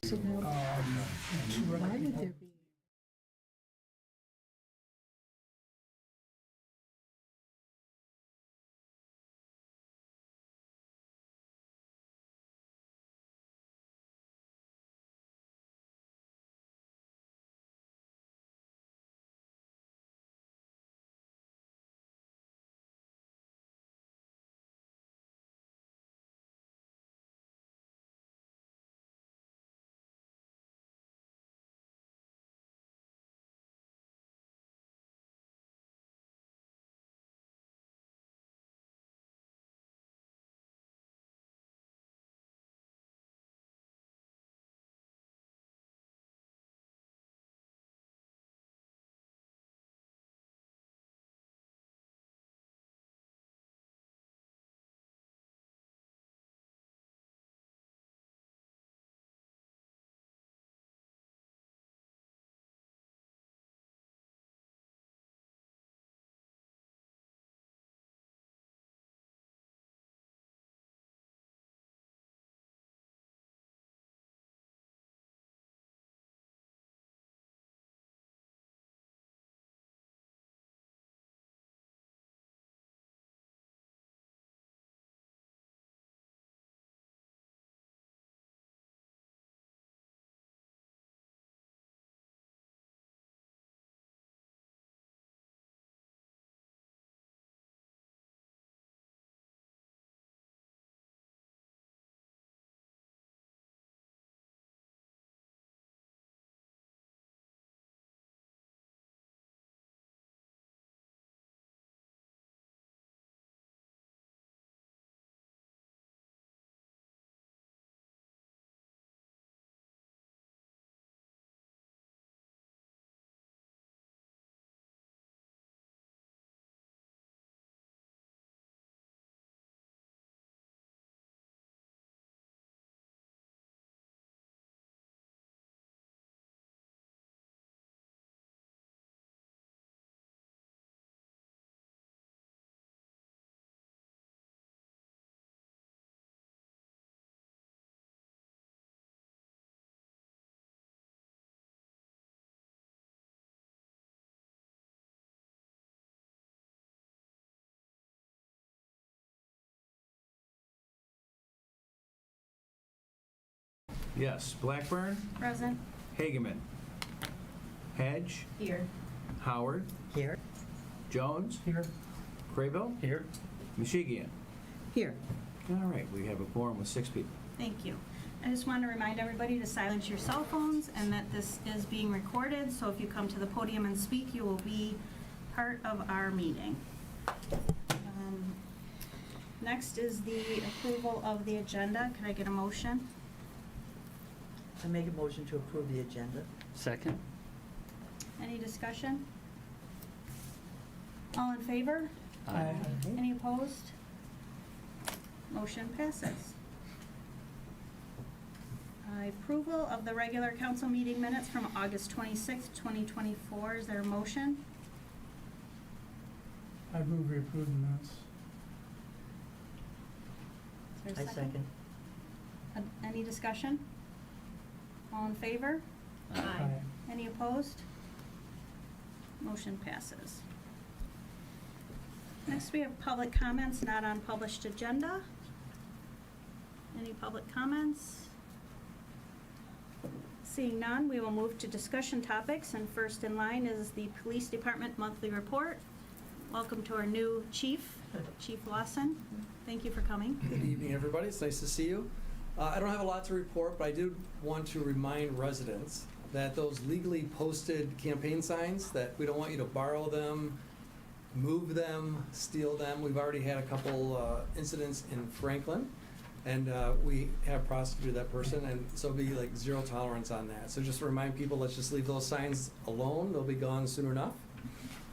So now, why would there be? Yes. Blackburn, Present. Hageman, Hedge, Here. Howard, Here. Jones, Here. Craybill, Here. Mishigian. Here. All right, we have a quorum with 6 people. Thank you. I just want to remind everybody to silence your cell phones and that this is being recorded, so if you come to the podium and speak, you will be part of our meeting. Next is the approval of the agenda. Could I get a motion? I make a motion to approve the agenda. Second? Any discussion? All in favor? Aye. Any opposed? Motion passes. Approval of the regular council meeting minutes from August 26th, 2024. Is there a motion? I move we approve the minutes. Is there a I second. Any discussion? All in favor? Aye. Any opposed? Motion passes. Next, we have public comments not on published agenda. Any public comments? Seeing none, we will move to discussion topics, and first in line is the Police Department Monthly Report. Welcome to our new chief, Chief Lawson. Thank you for coming. Good evening, everybody. It's nice to see you. I don't have a lot to report, but I do want to remind residents that those legally posted campaign signs, that we don't want you to borrow them, move them, steal them. We've already had a couple incidents in Franklin, and we have prosecuted that person, and so it'll be like zero tolerance on that. So just to remind people, let's just leave those signs alone. They'll be gone soon enough.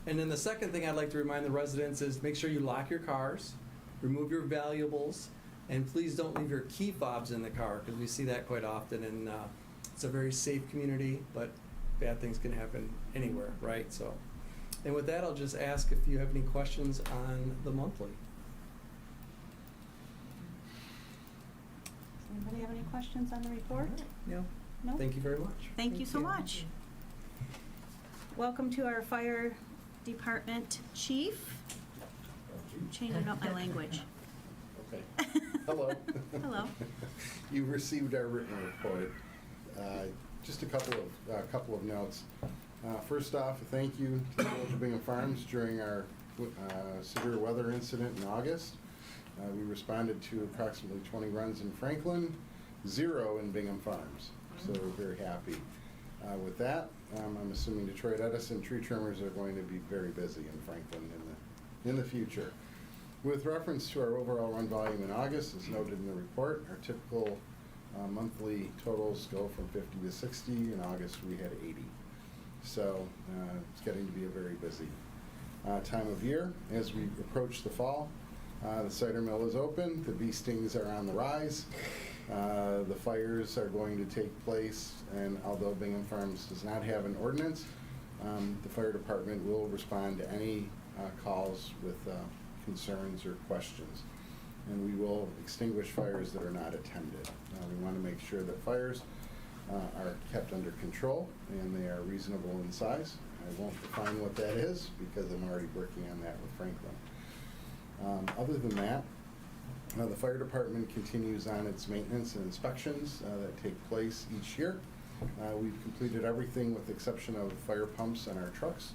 And then the second thing I'd like to remind the residents is make sure you lock your cars, remove your valuables, and please don't leave your key fobs in the car, because we see that quite often, and it's a very safe community, but bad things can happen anywhere, right? So, and with that, I'll just ask if you have any questions on the monthly. Does anybody have any questions on the report? No. No? Thank you very much. Thank you so much. Welcome to our fire department chief. Changing up my language. Okay. Hello. Hello. You received our written report. Just a couple of notes. First off, a thank you to the Village of Bingham Farms during our severe weather incident in August. We responded to approximately 20 runs in Franklin, 0 in Bingham Farms. So we're very happy with that. I'm assuming Detroit Edison tree trimmers are going to be very busy in Franklin in the future. With reference to our overall run volume in August, as noted in the report, our typical monthly totals go from 50 to 60. In August, we had 80. So it's getting to be a very busy time of year. As we approach the fall, the cider mill is open. The bee stings are on the rise. The fires are going to take place, and although Bingham Farms does not have an ordinance, the fire department will respond to any calls with concerns or questions. And we will extinguish fires that are not attended. We want to make sure that fires are kept under control and they are reasonable in size. I won't define what that is because I'm already working on that with Franklin. Other than that, the fire department continues on its maintenance and inspections that take place each year. We've completed everything with the exception of fire pumps and our trucks,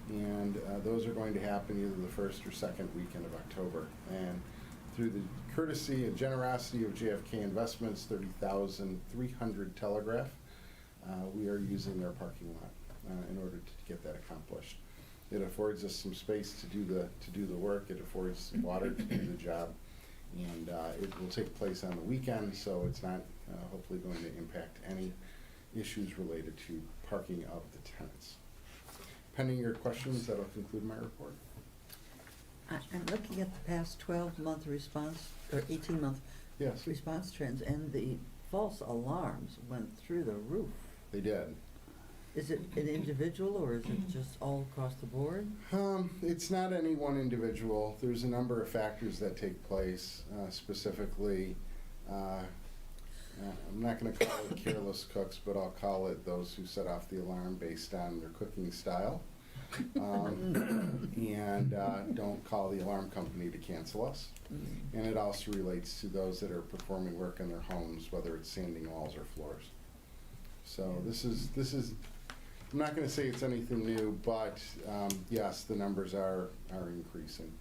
and those are going to happen either the first or second weekend of October. And through the courtesy and generosity of JFK Investments, 30,300 Telegraph, we are using their parking lot in order to get that accomplished. It affords us some space to do the work. It affords water to do the job, and it will take place on the weekend, so it's not hopefully going to impact any issues related to parking of the tenants. Pending your questions, that'll conclude my report. I'm looking at the past 12-month response, or 18-month Yes, response trends, and the false alarms went through the roof. they did. Is it an individual, or is it just all across the board? It's not any one individual. There's a number of factors that take place, specifically, I'm not going to call it careless cooks, but I'll call it those who set off the alarm based on their cooking style. And don't call the alarm company to cancel us. And it also relates to those that are performing work in their homes, whether it's sanding walls or floors. So this is, I'm not going to say it's anything new, but yes, the numbers are increasing.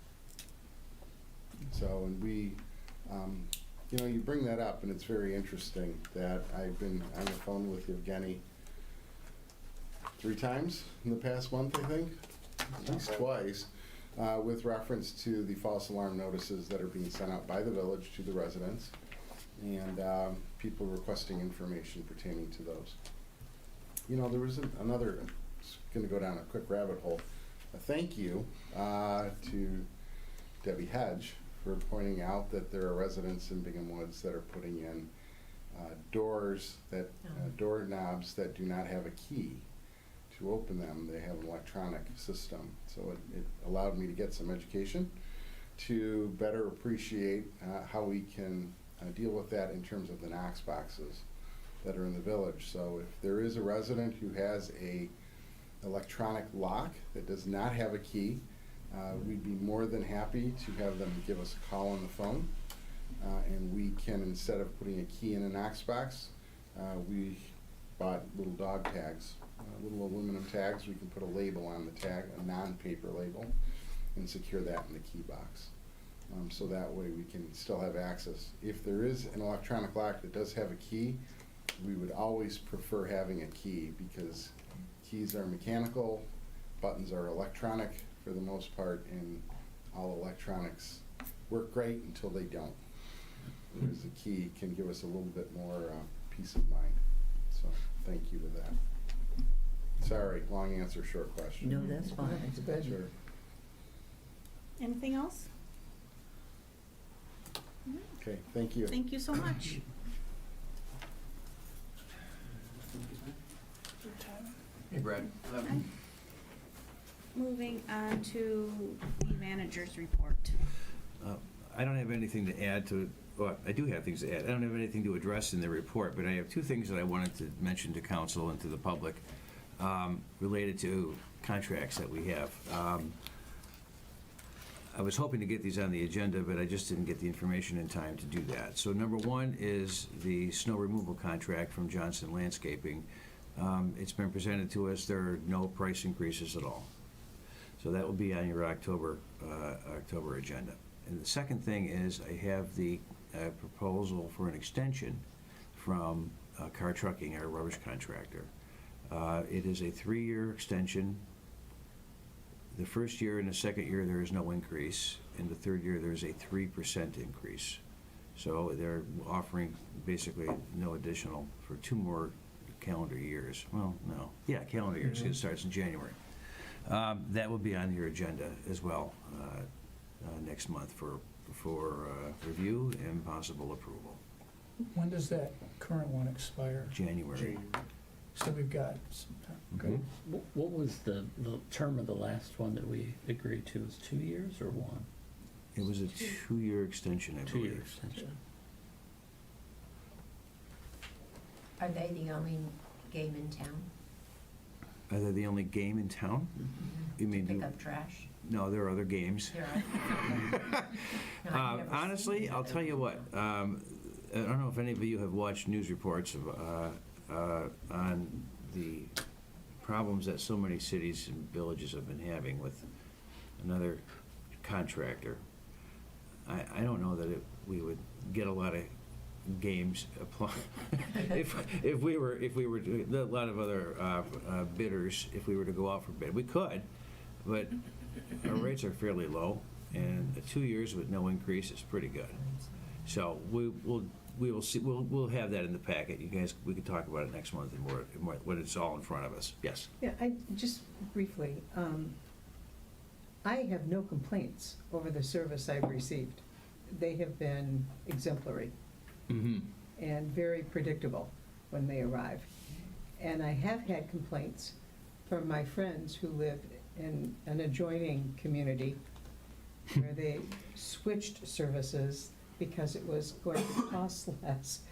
So, and we, you know, you bring that up, and it's very interesting that I've been on the phone with Evgeny 3 times in the past month, I think, at least twice, with reference to the false alarm notices that are being sent out by the village to the residents, and people requesting information pertaining to those. You know, there was another, I'm going to go down a quick rabbit hole, a thank you to Debbie Hedge for pointing out that there are residents in Bingham Woods that are putting in doors that, door knobs that do not have a key to open them. They have an electronic system. So it allowed me to get some education to better appreciate how we can deal with that in terms of the Knox boxes that are in the village. So if there is a resident who has a electronic lock that does not have a key, we'd be more than happy to have them give us a call on the phone. And we can, instead of putting a key in a Knox box, we bought little dog tags, little aluminum tags. We can put a label on the tag, a non-paper label, and secure that in the key box. So that way we can still have access. If there is an electronic lock that does have a key, we would always prefer having a key because keys are mechanical, buttons are electronic for the most part, and all electronics work great until they don't. Whereas a key can give us a little bit more peace of mind. So thank you to that. Sorry, long answer, short question. No, that's fine. It's bad. Sure. Anything else? Okay, thank you. Thank you so much. Hey, Brad. Moving on to the manager's report. I don't have anything to add to well, I do have things to add. I don't have anything to address in the report, but I have two things that I wanted to mention to council and to the public related to contracts that we have. I was hoping to get these on the agenda, but I just didn't get the information in time to do that. So number one is the snow removal contract from Johnson Landscaping. It's been presented to us. There are no price increases at all. So that will be on your October agenda. And the second thing is I have the proposal for an extension from Car Trucking, our rubbish contractor. It is a 3-year extension. The first year and the second year, there is no increase. In the third year, there's a 3% increase. So they're offering basically no additional for 2 more calendar years. Well, no. Yeah, calendar years, 'cause it starts in January. That will be on your agenda as well next month for review and possible approval. When does that current one expire? January. So we've got some time. Mhm. What was the term of the last one that we agreed to? Was 2 years or 1? It was a 2-year extension, I 2-year believe. extension. Are they the only game in town? Are they the only game in town? You mean Pick you- up trash? No, there are other games. There are. No, I've never Honestly, seen I'll it. tell you what, I don't know if any of you have watched news reports on the problems that so many cities and villages have been having with another contractor. I don't know that we would get a lot of games if we were to, a lot of other bidders, if we were to go out for bid. We could, but our rates are fairly low, and 2 years with no increase is pretty good. So we will see. We'll have that in the packet. You guys, we can talk about it next month and more when it's all in front of us. Yes. Yeah, just briefly, I have no complaints over the service I've received. They have been exemplary Mm-hmm. and very predictable when they arrive. And I have had complaints from my friends who live in an adjoining community where they switched services because it was going to cost less.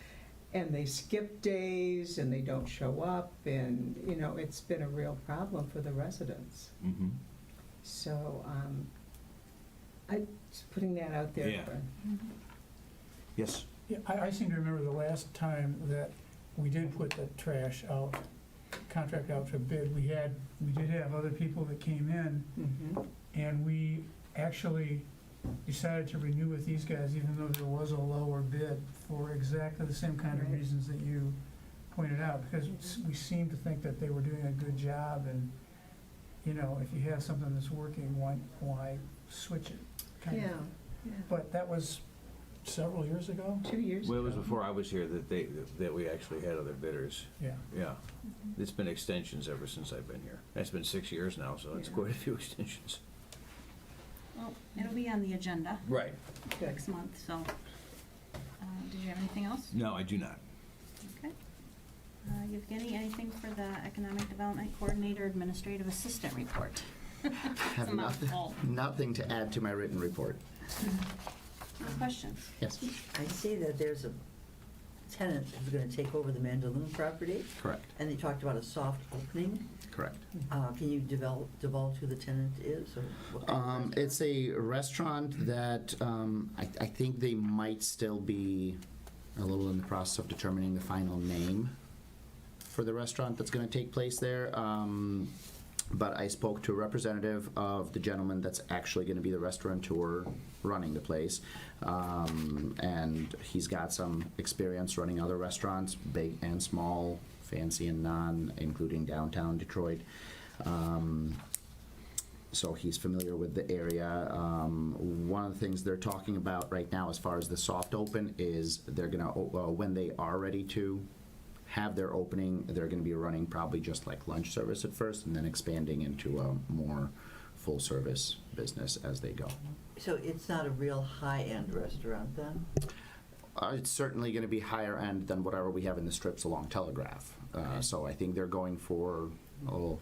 And they skip days and they don't show up, and, it's been a real problem for the residents. Mm-hmm. So, I'm just putting that out there. Yeah. Yes. Yeah, I seem to remember the last time that we did put the trash out, contract out to bid, we did have other people that came in, Mhm. and we actually decided to renew with these guys even though there was a lower bid for exactly the same kind of Right. reasons that you pointed out, because we seemed to think that they were doing a good job, and, if you have something that's working, why switch it? kind of Yeah, thing. yeah. But that was several years ago? 2 years Well, it was ago. before I was here that we actually had other bidders. Yeah. Yeah. It's been extensions ever since I've been here. It's been 6 years now, so it's Yeah. quite a few extensions. Well, it'll be on the agenda Right. Good. next month, so. Did you have anything else? No, I do not. Okay. Evgeny, anything for the Economic Development Coordinator Administrative Assistant report? Have It's a mouthful. nothing to add to my written report. Any questions? Yes, I see that there's a tenant who's gonna take over the Mandaloon property, correct, and they talked about a soft opening. correct. Can you divulge who the tenant is, or what kind of It's a restaurant that I think they might still be a little in the process of determining the final name for the restaurant that's going to take place there. But I spoke to a representative of the gentleman that's actually going to be the restaurateur running the place. And he's got some experience running other restaurants, big and small, fancy and non, including downtown Detroit. So he's familiar with the area. One of the things they're talking about right now as far as the soft open is they're going to, when they are ready to have their opening, they're going to be running probably just like lunch service at first and then expanding into a more full-service business as they go. So it's not a real high-end restaurant then? It's certainly going to be higher end than whatever we have in the strips along Telegraph. So I think they're going for a little,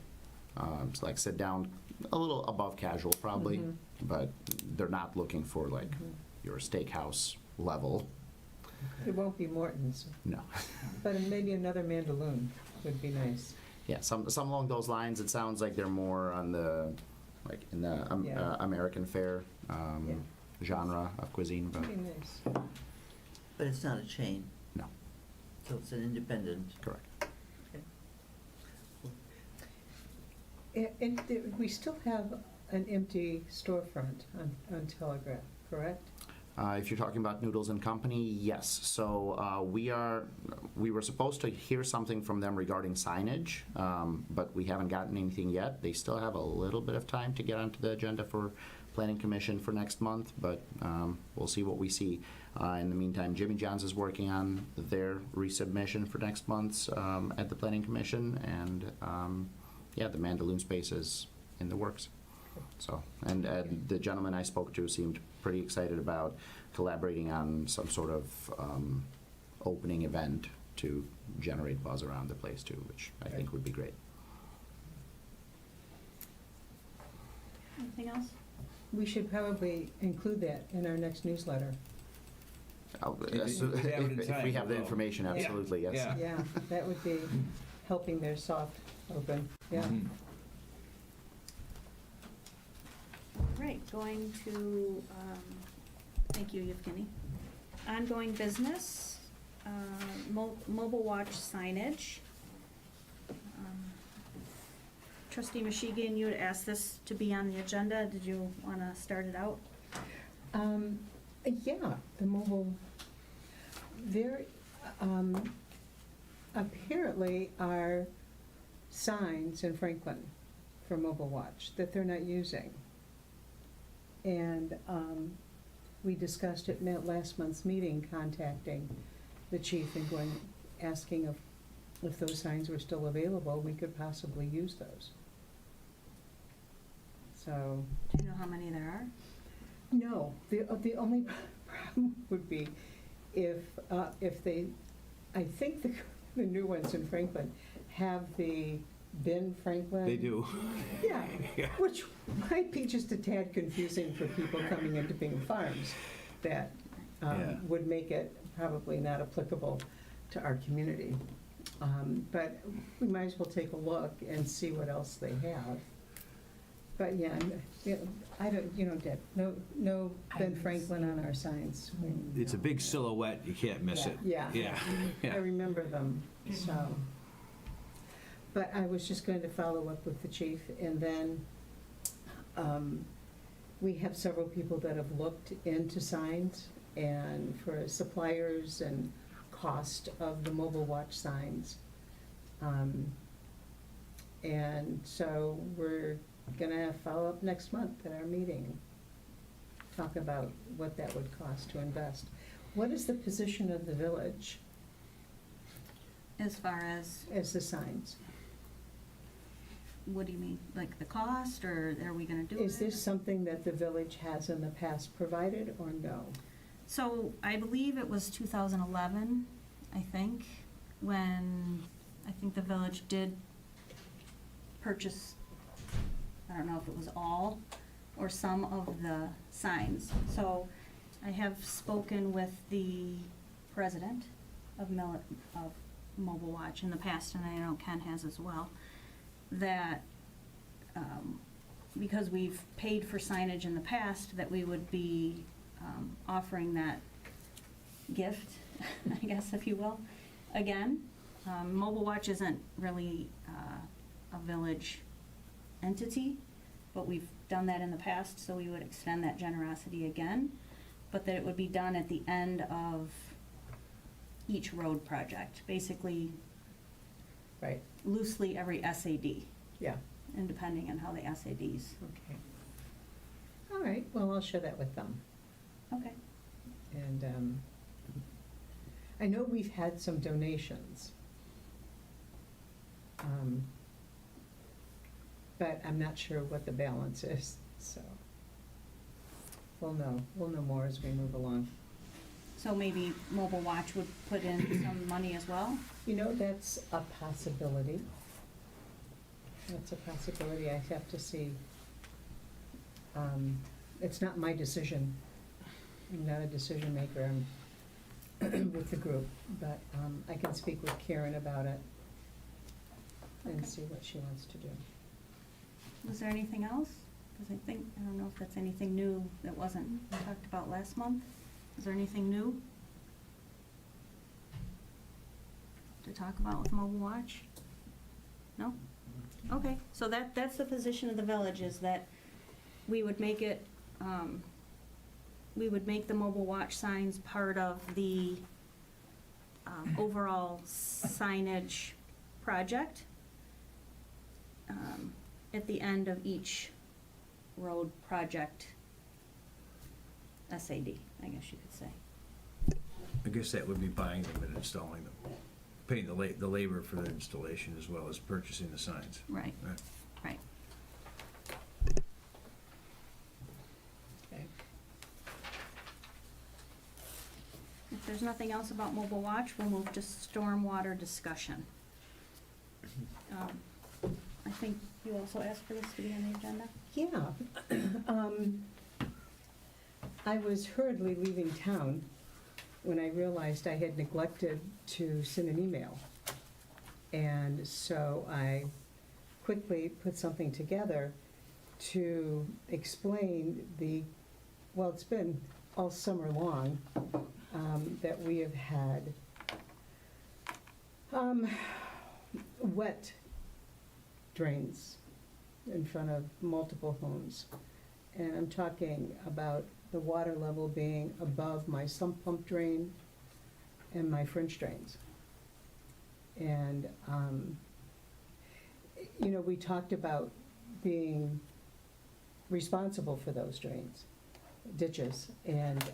like sit down, a little above casual probably, Mhm. but they're not looking for like your steakhouse level It won't be Morton's, No. but maybe another Mandaloon would be nice. Yeah, some along those lines. It sounds like they're more on the, like, in the Yeah. American fare Yeah. genre of cuisine, but Would be nice. But it's not a chain, no, so it's an independent. correct. And we still have an empty storefront on Telegraph, correct? If you're talking about Noodles and Company, yes. So we were supposed to hear something from them regarding signage, but we haven't gotten anything yet. They still have a little bit of time to get onto the agenda for Planning Commission for next month, but we'll see what we see. In the meantime, Jimmy John's is working on their resubmission for next month's at the Planning Commission, and yeah, the Mandaloon space is in the works. So, and the gentleman I spoke to seemed pretty excited about collaborating on some sort of opening event to generate buzz around the place too, which I think would be great. Anything else? We should probably include that in our next newsletter. If we have the information, absolutely, yes. Yeah. Yeah, that would be helping their soft open, yeah. Mhm. Right, going to, thank you, Evgeny. Ongoing business, mobile watch signage. Trustee Mashigian, you had asked this to be on the agenda. Did you want to start it out? Yeah, the mobile, there apparently are signs in Franklin for Mobile Watch that they're not using. And we discussed at last month's meeting, contacting the chief and going, asking if those signs were still available, we could possibly use those. So. Do you know how many there are? No, the only problem would be if they, I think the new ones in Franklin have the Ben Franklin. They do. Yeah, Yeah. which might be just a tad confusing for people coming into Bingham Farms, that Yeah. would make it probably not applicable to our community. But we might as well take a look and see what else they have. But yeah, I don't, Deb, no Ben Franklin on our signs. It's a big silhouette, you can't miss it. Yeah. Yeah. I Yeah. remember them, so. But I was just going to follow up with the chief, and then we have several people that have looked into signs and for suppliers and cost of the mobile watch signs. And so we're gonna follow up next month at our meeting, talk about what that would cost to invest. What is the position of the village As far as, as the signs? what do you mean? Like the cost, or are we going to do it? Is this something that the village has in the past provided, or no? So I believe it was 2011, I think, when I think the village did purchase, I don't know if it was all or some of the signs. So I have spoken with the president of Mobile Watch in the past, and I know Ken has as well, that because we've paid for signage in the past, that we would be offering that gift, I guess, if you will, again. Mobile Watch isn't really a village entity, but we've done that in the past, so we would extend that generosity again, but that it would be done at the end of each road project, basically Right, loosely every SAD, yeah, and depending on how the SADs. okay. All right, well, I'll share that with them. Okay. And I know we've had some donations. But I'm not sure what the balance is, so we'll know more as we move along. So maybe Mobile Watch would put in some money as well? You know, that's a possibility. That's a possibility. I have to see. It's not my decision. I'm not a decision maker. with the group, but I can speak with Karen about it and Okay. see what she wants to do. Was there anything else? Because I don't know if that's anything new that wasn't talked about last month. Is there anything new to talk about with Mobile Watch? No? Okay, so that's the position of the village, is that we would make it, we would make the Mobile Watch signs part of the overall signage project at the end of each road project SAD, I guess you could say. I guess that would be buying them and installing them, paying the labor for the installation as well as purchasing the signs. Right, Right. right. Okay. If there's nothing else about Mobile Watch, we'll move to stormwater discussion. I think you also asked for this to be on the agenda? Yeah. I was hurriedly leaving town when I realized I had neglected to send an email. And so I quickly put something together to explain well, it's been all summer long that we have had wet drains in front of multiple homes. And I'm talking about the water level being above my sump pump drain and my French drains. And, we talked about being responsible for those drains, ditches, and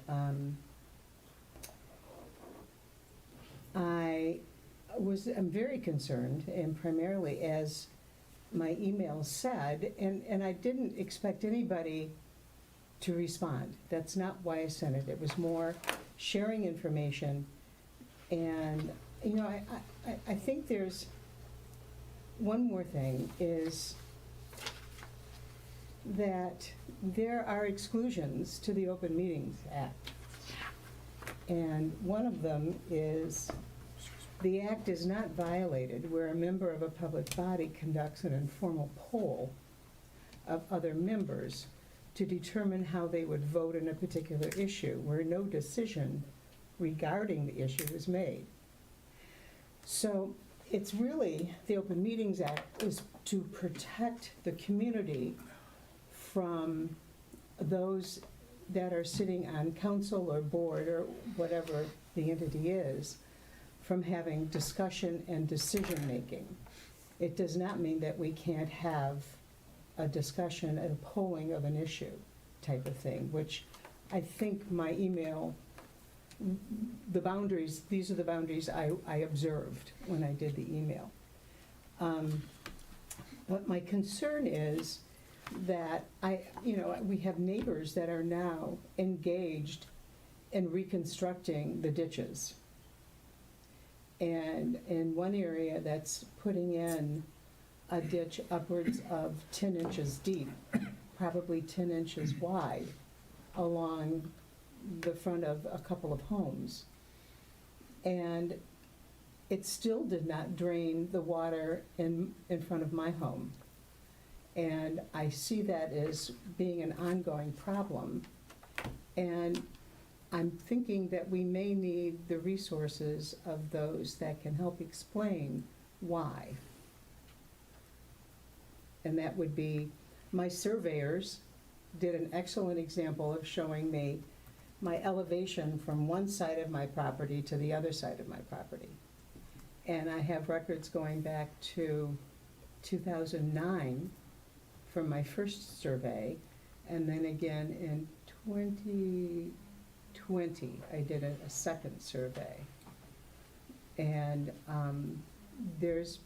I'm very concerned, and primarily, as my email said, and I didn't expect anybody to respond. That's not why I sent it. It was more sharing information. And, I think there's one more thing, is that there are exclusions to the Open Meetings Act. And one of them is the act is not violated where a member of a public body conducts an informal poll of other members to determine how they would vote in a particular issue, where no decision regarding the issue is made. So it's really, the Open Meetings Act is to protect the community from those that are sitting on council or board or whatever the entity is, from having discussion and decision-making. It does not mean that we can't have a discussion and a polling of an issue type of thing, which I think my email, the boundaries, these are the boundaries I observed when I did the email. But my concern is that we have neighbors that are now engaged in reconstructing the ditches. And in one area that's putting in a ditch upwards of 10 inches deep, probably 10 inches wide, along the front of a couple of homes. And it still did not drain the water in front of my home. And I see that as being an ongoing problem. And I'm thinking that we may need the resources of those that can help explain why. And that would be, my surveyors did an excellent example of showing me my elevation from one side of my property to the other side of my property. And I have records going back to 2009 from my first survey, and then again in 2020, I did a second survey. And there's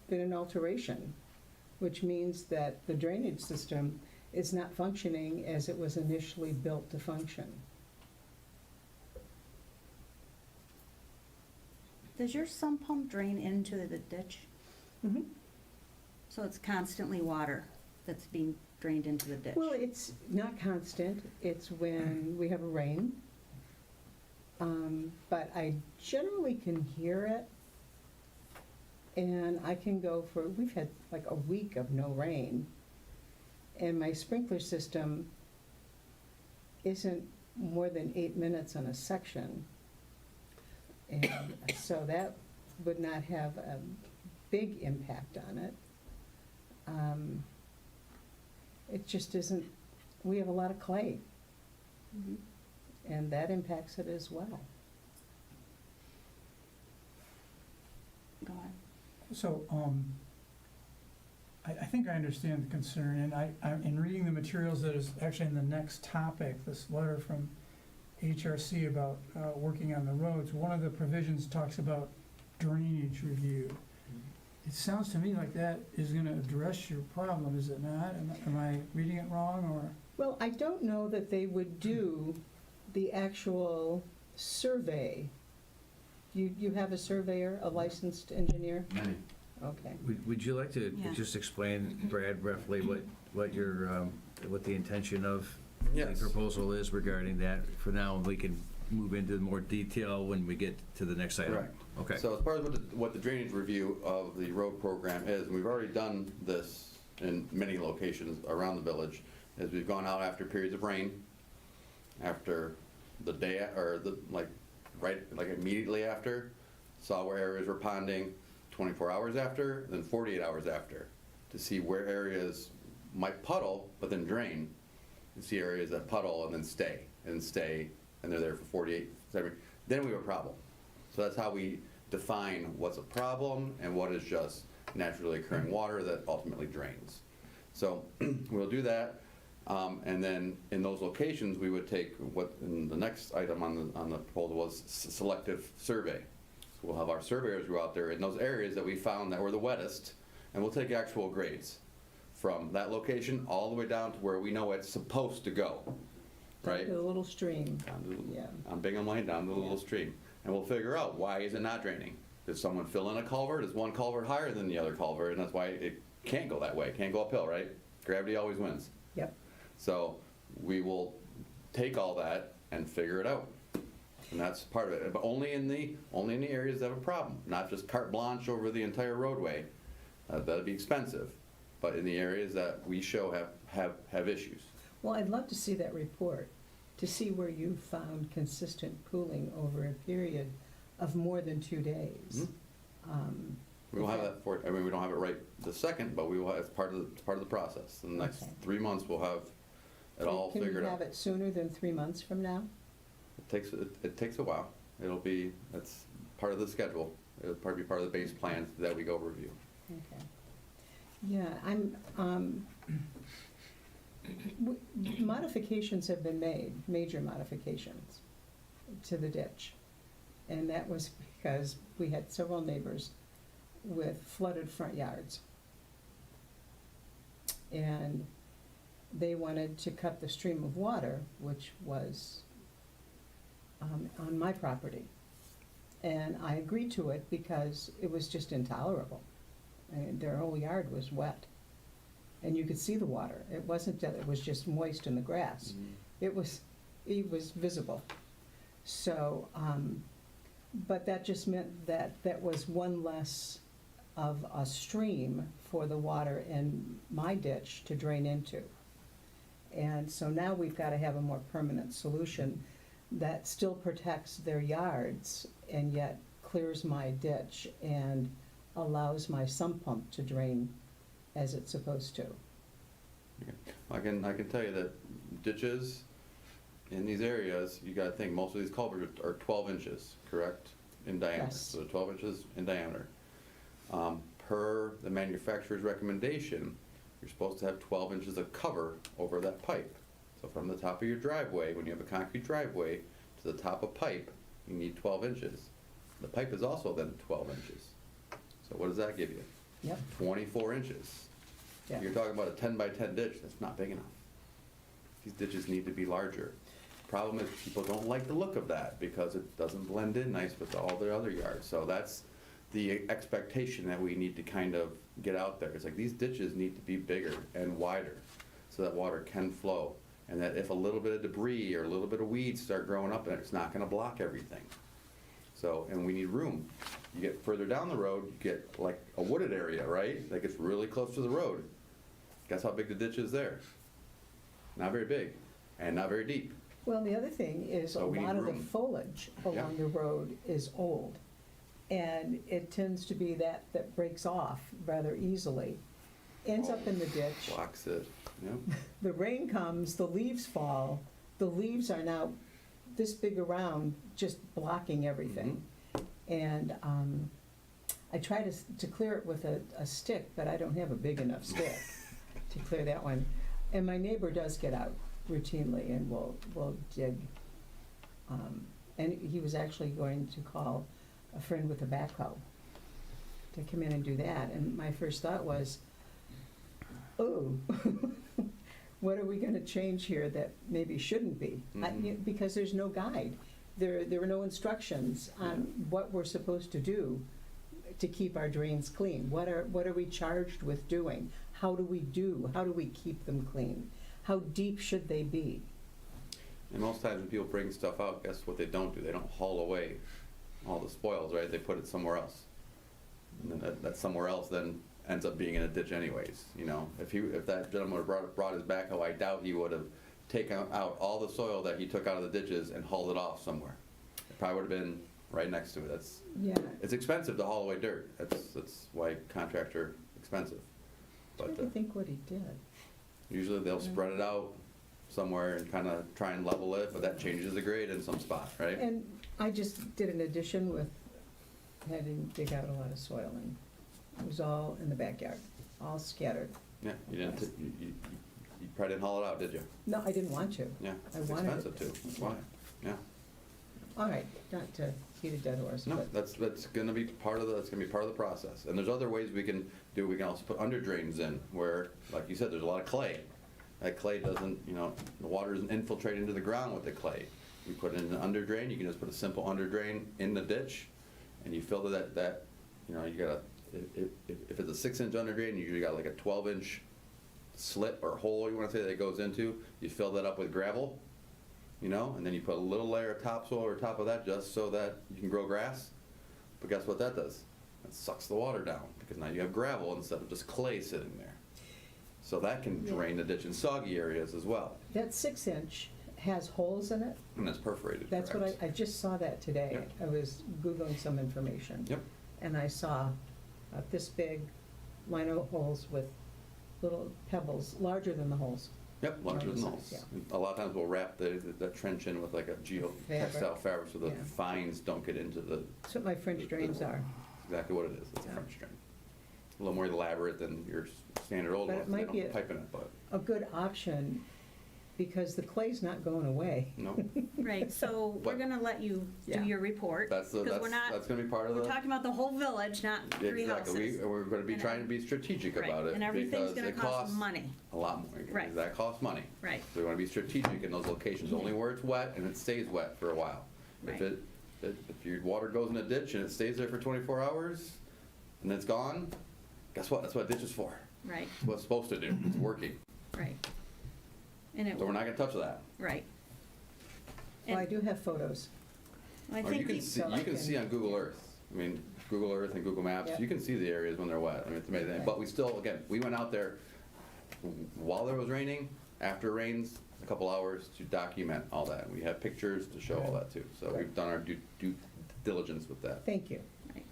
been an alteration, which means that the drainage system is not functioning as it was initially built to function. Does your sump pump drain into the ditch? Mm-hmm. So it's constantly water that's being drained into the ditch? Well, it's not constant. It's when we have a rain, But I generally can hear it. And I can go we've had like a week of no rain. And my sprinkler system isn't more than 8 minutes on a section. And so that would not have a big impact on it. It just isn't, we have a lot of clay, and that impacts it as well. Go ahead. So, I think I understand the concern, and in reading the materials that is actually in the next topic, this letter from HRC about working on the roads, one of the provisions talks about drainage review. It sounds to me like that is gonna address your problem, is it not? Am I reading it wrong, or? Well, I don't know that they would do the actual survey. You have a surveyor, a licensed engineer? Okay. Would you like to Yeah. just explain, Brad, roughly what your, what the intention of the Yes. proposal is regarding that? For now, we can move into more detail when we get to the next item. Correct. Okay. So as part of what the drainage review of the road program is, and we've already done this in many locations around the village, is we've gone out after periods of rain, after the day, or like immediately after, saw where areas were ponding, 24 hours after, then 48 hours after, to see where areas might puddle, but then drain, and see areas that puddle and then stay, and they're there for 48, 70, then we have a problem. So that's how we define what's a problem and what is just naturally occurring water that ultimately drains. So we'll do that, and then in those locations, we would take what, in the next item on the proposal was selective survey. So we'll have our surveyors go out there in those areas that we found that were the wettest, and we'll take actual grades from that location all the way down to where we know it's supposed to go, right? The little stream. Down to, Yeah. on Bingham Lane, down to the little stream. And we'll figure out, why is it not draining? Did someone fill in a culvert? Is one culvert higher than the other culvert? And that's why it can't go that way. It can't go uphill, right? Gravity always wins. Yep. So we will take all that and figure it out. And that's part of it, but only in the areas that have a problem, not just carte blanche over the entire roadway. That'd be expensive, but in the areas that we show have issues. Well, I'd love to see that report, to see where you found consistent pooling over a period of more than 2 days. We will have that for, I mean, we don't have it right this second, but we will, as part of the process. In the next Okay. 3 months, we'll have it all figured Can you out. have it sooner than 3 months from now? It takes a while. That's part of the schedule. It'll probably be part of the base plan that we go review. Okay. Yeah, modifications have been made, major modifications to the ditch. And that was because we had several neighbors with flooded front yards. And they wanted to cut the stream of water, which was on my property. And I agreed to it because it was just intolerable. I mean, their whole yard was wet. And you could see the water. It wasn't that it was just moist in the grass. It was visible. So, but that just meant that that was one less of a stream for the water in my ditch to drain into. And so now we've got to have a more permanent solution that still protects their yards and yet clears my ditch and allows my sump pump to drain as it's supposed to. I can tell you that ditches in these areas, you gotta think, most of these culverts are 12 inches, correct, in diameter? Yes. So 12 inches in diameter. Per the manufacturer's recommendation, you're supposed to have 12 inches of cover over that pipe. So from the top of your driveway, when you have a concrete driveway, to the top of pipe, you need 12 inches. The pipe is also then 12 inches. So what does that give you? Yep. 24 inches. Yeah. You're talking about a 10 by 10 ditch, that's not big enough. These ditches need to be larger. Problem is, people don't like the look of that because it doesn't blend in nice with all the other yards. So that's the expectation that we need to kind of get out there. It's like these ditches need to be bigger and wider so that water can flow. And that if a little bit of debris or a little bit of weeds start growing up, it's not gonna block everything. So, and we need room. You get further down the road, you get like a wooded area, right? That gets really close to the road. Guess how big the ditch is there? Not very big, and not very deep. Well, the other thing is a So we need lot of the room. foliage Yeah. along the road is old. And it tends to be that breaks off rather easily, ends up in the ditch. Blocks it, you know? The rain comes, the leaves fall, the leaves are now this big around, just blocking everything. And I try to clear it with a stick, but I don't have a big enough stick to clear that one. And my neighbor does get out routinely and will dig. And he was actually going to call a friend with a backhoe to come in and do that. And my first thought was, oh, what are we going to change here that maybe shouldn't be? Because there's no guide. There were no instructions on what we're supposed to do to keep our drains clean. What are we charged with doing? How do we keep them clean? How deep should they be? And most times when people bring stuff out, guess what they don't do? They don't haul away all the spoils, right? They put it somewhere else. And then that somewhere else then ends up being in a ditch anyways, you know? If that gentleman would have brought his backhoe, I doubt he would have taken out all the soil that he took out of the ditches and hauled it off somewhere. It probably would have been right next to it. It's expensive to haul away dirt. That's why contractor expensive. I'm trying to think what he did. Usually they'll spread it out somewhere and kind of try and level it, but that changes the grade in some spots, right? And I just did an addition with having dig out a lot of soil, and it was all in the backyard, all scattered. Yeah, you probably didn't haul it out, did you? No, I didn't want to. Yeah, I it's wanted expensive too, that's why, yeah. All right, not to beat a dead horse, No, but that's gonna be part of the process. And there's other ways we can do, we can also put under drains in where, like you said, there's a lot of clay. That clay doesn't, the water doesn't infiltrate into the ground with the clay. You put in an under drain, you can just put a simple under drain in the ditch, and you fill that, you gotta, if it's a 6-inch under drain, you usually got like a 12-inch slit or hole, you wanna say, that it goes into. You fill that up with gravel, and then you put a little layer of topsoil over top of that just so that you can grow grass. But guess what that does? It sucks the water down, because now you have gravel instead of just clay sitting there. So that can drain the ditch in soggy areas as well. that 6-inch has holes in it. And that's perforated, That's what correct? I just saw that today. Yeah. I was Googling some information. Yep. And I saw this big lino holes with little pebbles, larger than the holes. Yep, larger than Size, those. yeah. A lot of times we'll wrap that trench in with like a geotextile fabric so the Yeah. fines don't get into the, That's what my French drains are. exactly what it is. It's a Yeah. French drain. A little more elaborate than your standard old But ones. it They might be don't pipe in it, but a good option, because the clay's not going away. no. Right, so we're But- gonna let you do Yeah. your report. That's Because we're not, gonna be part of we're the. talking about the whole village, not three houses. Exactly, we're gonna be And trying to be strategic Right, about it. and everything's because gonna it cost costs money. A lot more. Right. That costs money. Right. So we wanna be strategic in those locations, only where it's wet and it stays wet for a while. Right. If your water goes in a ditch and it stays there for 24 hours and it's gone, guess what? That's what a ditch is for. Right, It's what it's supposed to do. It's working. right. And it, So we're not gonna touch that. right. Well, I And do have photos. I Or think you can the- see, So I you can can- see on Google Earth. I mean, Google Earth and Google Maps, Yep. you can see the areas when they're wet. I mean, it's amazing. Okay. But we still, again, we went out there while there was raining, after it rains, a couple hours to document all that. And we have pictures to show all that too. So we've done our due diligence with that. Thank you. Right.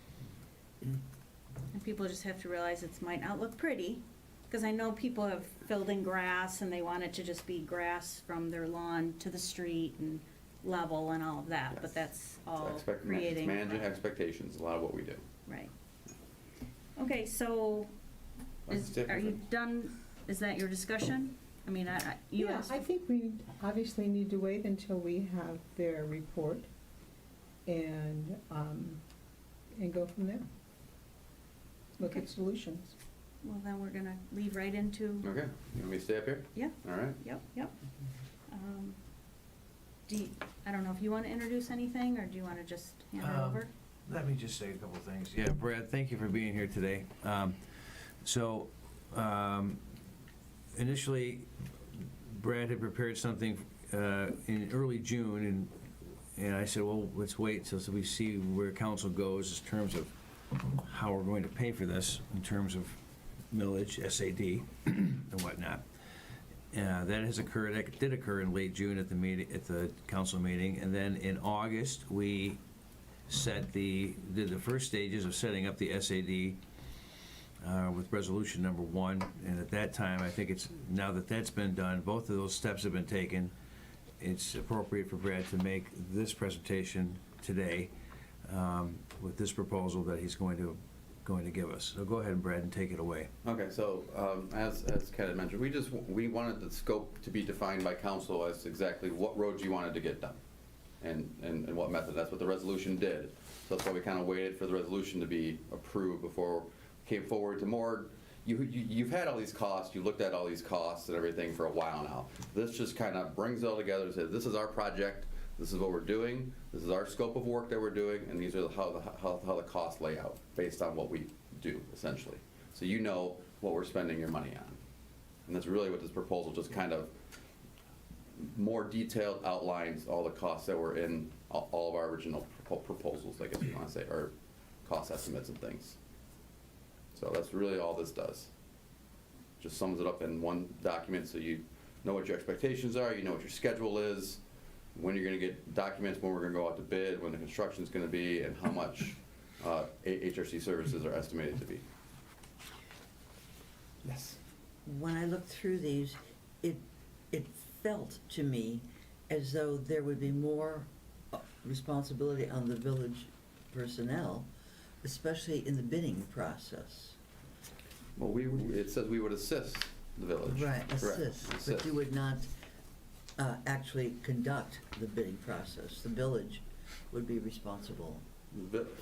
And people just have to realize it might not look pretty, because I know people have filled in grass and they want it to just be grass from their lawn to the street and level and all of that, but Yes. that's all It's creating. managing expectations, a lot of what we do. Right. Okay, so, That's different. are you done, is that your discussion? I mean, you Yeah, asked. I think we obviously need to wait until we have their report and go from there. Look Okay. at solutions. Well, then we're gonna lead right into, Okay, you want me to stay up here? yeah, All right. yep. I don't know if you wanna introduce anything, or do you wanna just hand it over? Let me just say a couple things. Yeah, Brad, thank you for being here today. Initially, Brad had prepared something in early June, and I said, well, let's wait until we see where council goes in terms of how we're going to pay for this, in terms of millage, SAD, and whatnot. That has occurred, that did occur in late June at the council meeting, and then in August, we did the first stages of setting up the SAD with resolution number 1, and at that time, I think now that that's been done, both of those steps have been taken, it's appropriate for Brad to make this presentation today with this proposal that he's going to give us. So go ahead, Brad, and take it away. Okay, so as Ken had mentioned, we wanted the scope to be defined by council as exactly what roads you wanted to get done and what method. That's what the resolution did. So that's why we kind of waited for the resolution to be approved before we came forward to more. You've had all these costs, you looked at all these costs and everything for a while now. This just kind of brings it all together and says, this is our project, this is what we're doing, this is our scope of work that we're doing, and these are how the costs lay out based on what we do, essentially. So you know what we're spending your money on. And that's really what this proposal just kind of more detailed outlines all the costs that were in all of our original proposals, I guess you want to say, or cost estimates and things. So that's really all this does. Just sums it up in one document so you know what your expectations are, you know what your schedule is, when you're going to get documents, when we're going to go out to bid, when the construction's going to be, and how much HRC services are estimated to be. Yes. When I looked through these, it felt to me as though there would be more responsibility on the village personnel, especially in the bidding process. Well, it says we would assist the village. Right, Correct. assist, but you would not actually conduct the bidding process. The village would be responsible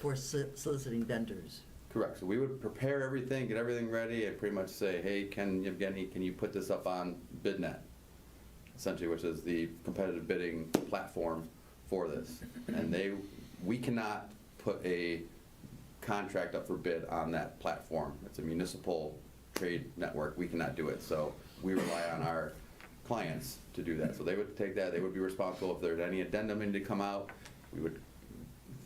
for soliciting vendors. Correct. So we would prepare everything, get everything ready, and pretty much say, hey, Evgeny, can you put this up on BidNet? Essentially, which is the competitive bidding platform for this. And we cannot put a contract up for bid on that platform. It's a municipal trade network. We cannot do it. So we rely on our clients to do that. So they would take that. They would be responsible if there's any addendum need to come out. We would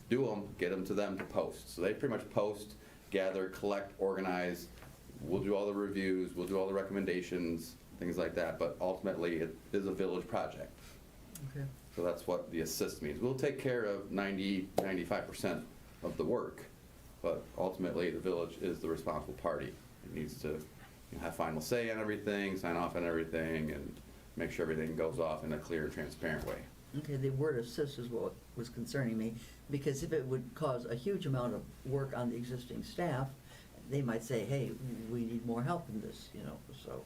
do them, get them to them to post. So they pretty much post, gather, collect, organize. We'll do all the reviews. We'll do all the recommendations, things like that. But ultimately, it is a village project. Okay. So that's what the assist means. We'll take care of 95% of the work, but ultimately the village is the responsible party. It needs to have final say on everything, sign off on everything, and make sure everything goes off in a clear and transparent way. Okay, the word assist is what was concerning me, because if it would cause a huge amount of work on the existing staff, they might say, hey, we need more help in this, so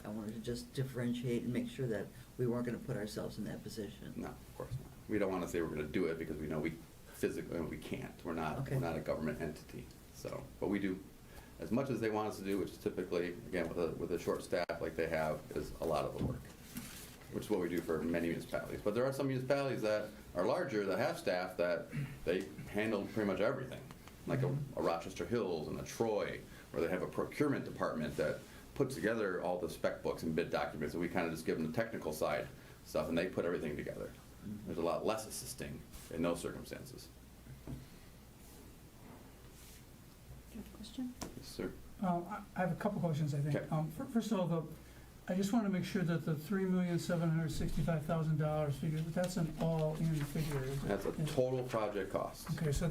I wanted to just differentiate and make sure that we weren't going to put ourselves in that position. No, of course not. We don't want to say we're going to do it because we know we physically we can't. We're not a government entity. So, but we do as much as they want us to do, which is typically, again, with a short staff like they have, is a lot of the work, which is what we do for many municipalities. But there are some municipalities that are larger that have staff that they handle pretty much everything, like a Rochester Hills and a Troy, where they have a procurement department that puts together all the spec books and bid documents, and we kind of just give them the technical side stuff, and they put everything together. There's a lot less assisting in those circumstances. Do you have a question? Yes, sir. I have a couple questions, I think. Okay. First of all, I just want to make sure that the $3,765,000 figure, that's an all-in figure. Is it? That's a total project cost. Okay, so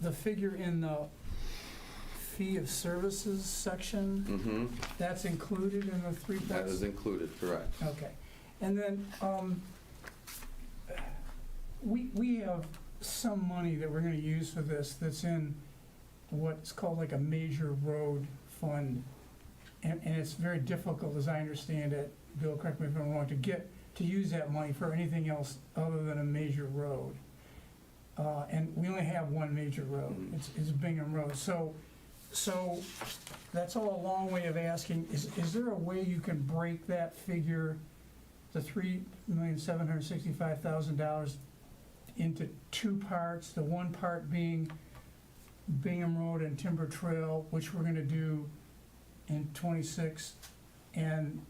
the figure in the fee of services section, that's included in the three? That is included, correct. Okay. And then we have some money that we're going to use for this that's in what's called like a major road fund. And it's very difficult, as I understand it, Bill, correct me if I'm wrong, to use that money for anything else other than a major road. And we only have one major road. It's Bingham Road. So that's all a long way of asking, is there a way you can break that figure, the $3,765,000, into two parts, the one part being Bingham Road and Timber Trail, which we're going to do in '26, and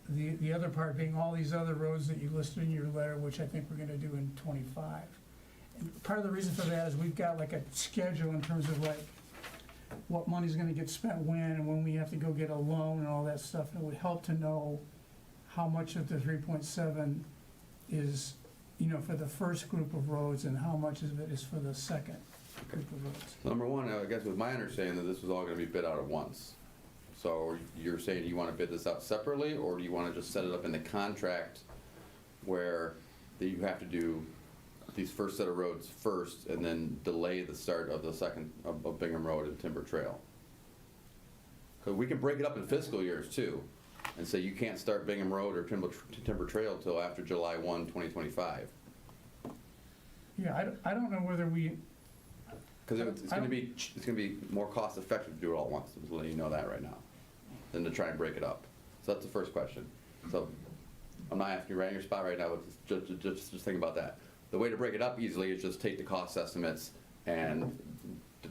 the other part being all these other roads that you listed in your letter, which I think we're gonna do in '25. And part of the reason for that is we've got like a schedule in terms of like what money's gonna get spent when, and when we have to go get a loan and all that stuff. And it would help to know how much of the 3.7 is, you know, for the first group of roads and how much of it is for the second group of roads. Number one, I guess with my understanding that this was all gonna be bid out at once. So you're saying you wanna bid this out separately, or do you wanna just set it up in the contract where that you have to do these first set of roads first and then delay the start of the second, of Bingham Road and Timber Trail? Because we can break it up in fiscal years too, and say you can't start Bingham Road or Timber Trail till after July 1, 2025. Yeah, I don't know whether we, Because it's gonna be more cost effective to do it all at once, I'm just letting you know that right now, than to try and break it up. So that's the first question. So I'm not asking you right on your spot right now, but just think about that. The way to break it up easily is just take the cost estimates and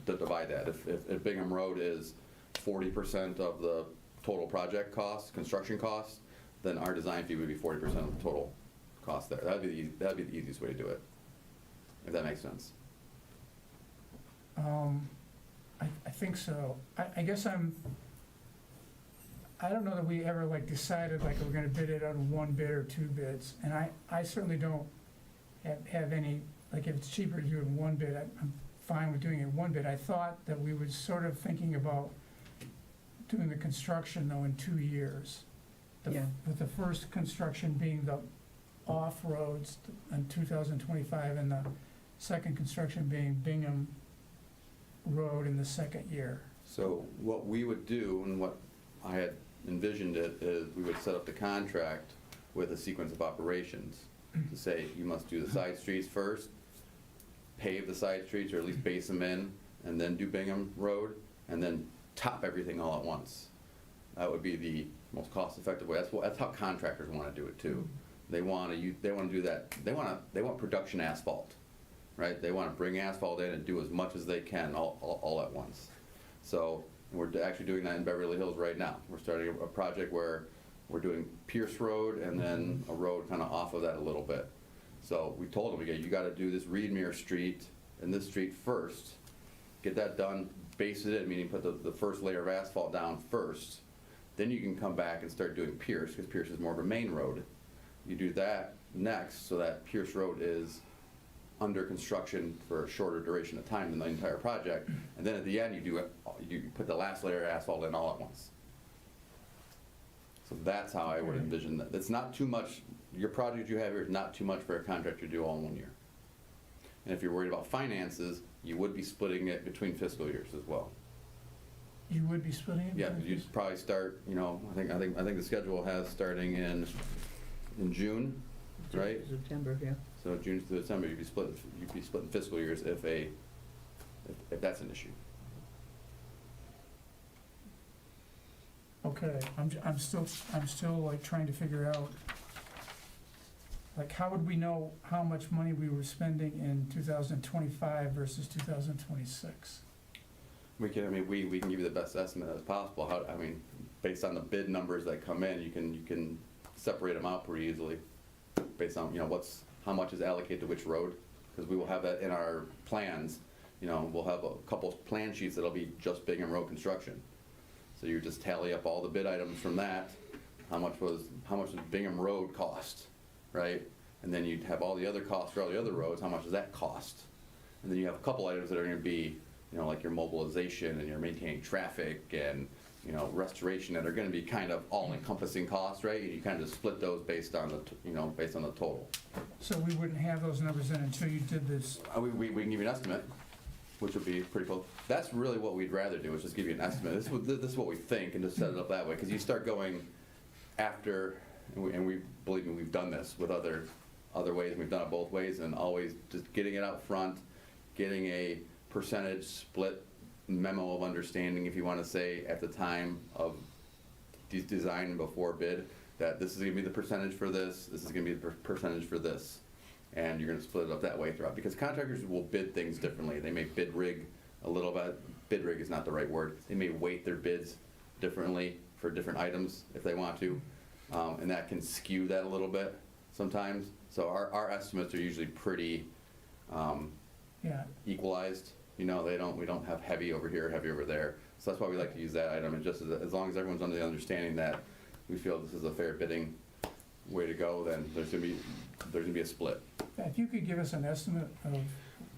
divide that. If Bingham Road is 40% of the total project cost, construction cost, then our design fee would be 40% of the total cost there. That'd be the easiest way to do it, if that makes sense. I think so. I guess I don't know that we ever like decided like we're gonna bid it on one bid or two bids. And I certainly don't have any, like if it's cheaper to do it in one bid, I'm fine with doing it in one bid. I thought that we were sort of thinking about doing the construction though in 2 years. Yeah. With the first construction being the off-roads in 2025 and the second construction being Bingham Road in the second year. So what we would do, and what I had envisioned it, is we would set up the contract with a sequence of operations to say you must do the side streets first, pave the side streets or at least base them in, and then do Bingham Road, and then top everything all at once. That would be the most cost-effective way. That's how contractors want to do it too. They want to do that. They want production asphalt, right? They want to bring asphalt in and do as much as they can all at once. So we're actually doing that in Beverly Hills right now. We're starting a project where we're doing Pierce Road and then a road kind of off of that a little bit. So we told them, you got to do this Reedmere Street and this street first. Get that done, base it in, meaning put the first layer of asphalt down first. Then you can come back and start doing Pierce, because Pierce is more of a main road. You do that next, so that Pierce Road is under construction for a shorter duration of time than the entire project. And then at the end, you put the last layer of asphalt in all at once. So that's how I would envision that. It's not too much, your project you have here is not too much for a contractor to do all in 1 year. And if you're worried about finances, you would be splitting it between fiscal years as well. You would be splitting it? Yeah, you'd probably start, I think the schedule has starting in June, right? September, yeah. So June to December, you'd be splitting fiscal years if that's an issue. Okay, I'm still like trying to figure out, like, how would we know how much money we were spending in 2025 versus 2026? We can give you the best estimate as possible. Based on the bid numbers that come in, you can separate them out pretty easily, based on, how much is allocated to which road, because we will have that in our plans. We'll have a couple plan sheets that'll be just Bingham Road construction. So you just tally up all the bid items from that, how much does Bingham Road cost, right? And then you'd have all the other costs for all the other roads, how much does that cost? And then you have a couple items that are gonna be, like your mobilization and your maintaining traffic and, restoration, that are gonna be kind of all-encompassing costs, right? And you kind of just split those based on the total. So we wouldn't have those numbers in until you did this? We can give you an estimate, which would be pretty close. That's really what we'd rather do, is just give you an estimate. This is what we think, and just set it up that way, because you start going after, and we believe me, we've done this with other ways, and we've done it both ways, and always just getting it out front, getting a percentage split memo of understanding, if you want to say, at the time of design and before bid, that this is going to be the percentage for this is going to be the percentage for this. And you're going to split it up that way throughout, because contractors will bid things differently. They may bid rig a little bit. Bid rig is not the right word. They may weight their bids differently for different items if they want to. and that can skew that a little bit sometimes. So our estimates are usually pretty Yeah, equalized. You know, we don't have heavy over here, heavy over there. So that's why we like to use that item, and just as long as everyone's under the understanding that we feel this is a fair bidding way to go, then there's gonna be a split. if you could give us an estimate of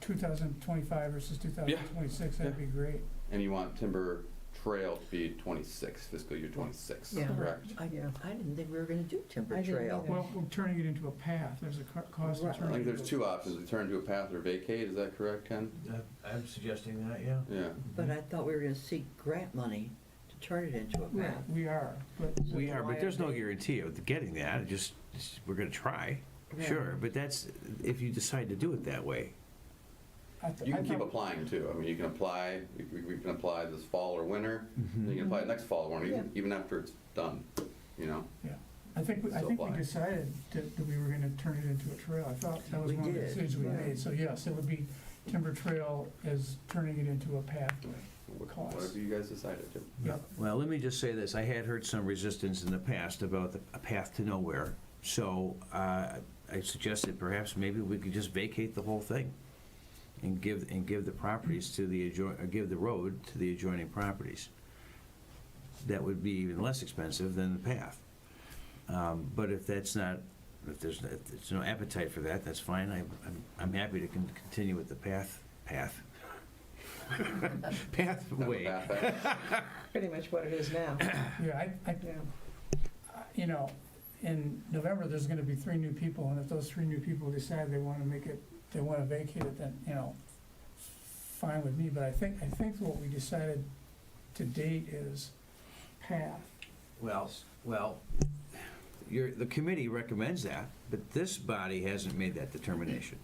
2025 versus 2026, that'd be great. And you want Timber Trail to be 26, fiscal year 26, Yeah. correct? I didn't think we were gonna do Timber I didn't Trail. either. Well, we're turning it into a path, there's a cost of Right. I turning. think it there's into two options, return to a path or vacate, is that correct, Ken? I'm suggesting that, yeah. Yeah. But I thought we were gonna seek grant money to turn it into a path. We are, but. We are, but there's no Why are they- guarantee of getting that, we're gonna try, Yeah. sure, but that's, if you decide to do it that way. You can keep applying too. I mean, you can apply, we can apply this fall or winter, then you can apply next fall or winter, even after it's done, you know? Yeah, I think we Still fly. decided that we were gonna turn it into a trail. I thought that was We one of the did. decisions we Right. made. So yes, it would be Timber Trail as turning it into a path. Cost. Whatever you guys decided to. Yep. Well, let me just say this, I had heard some resistance in the past about a path to nowhere, so I suggested perhaps maybe we could just vacate the whole thing and give the properties to give the road to the adjoining properties. That would be even less expensive than the path. But if there's no appetite for that, that's fine, I'm happy to continue with the pathway. Pretty much what it is now. Yeah, Yeah. In November, there's gonna be 3 new people, and if those 3 new people decide they wanna vacate it, then, fine with me, but I think what we decided to date is path. Well, the committee recommends that, but this body hasn't made that determination.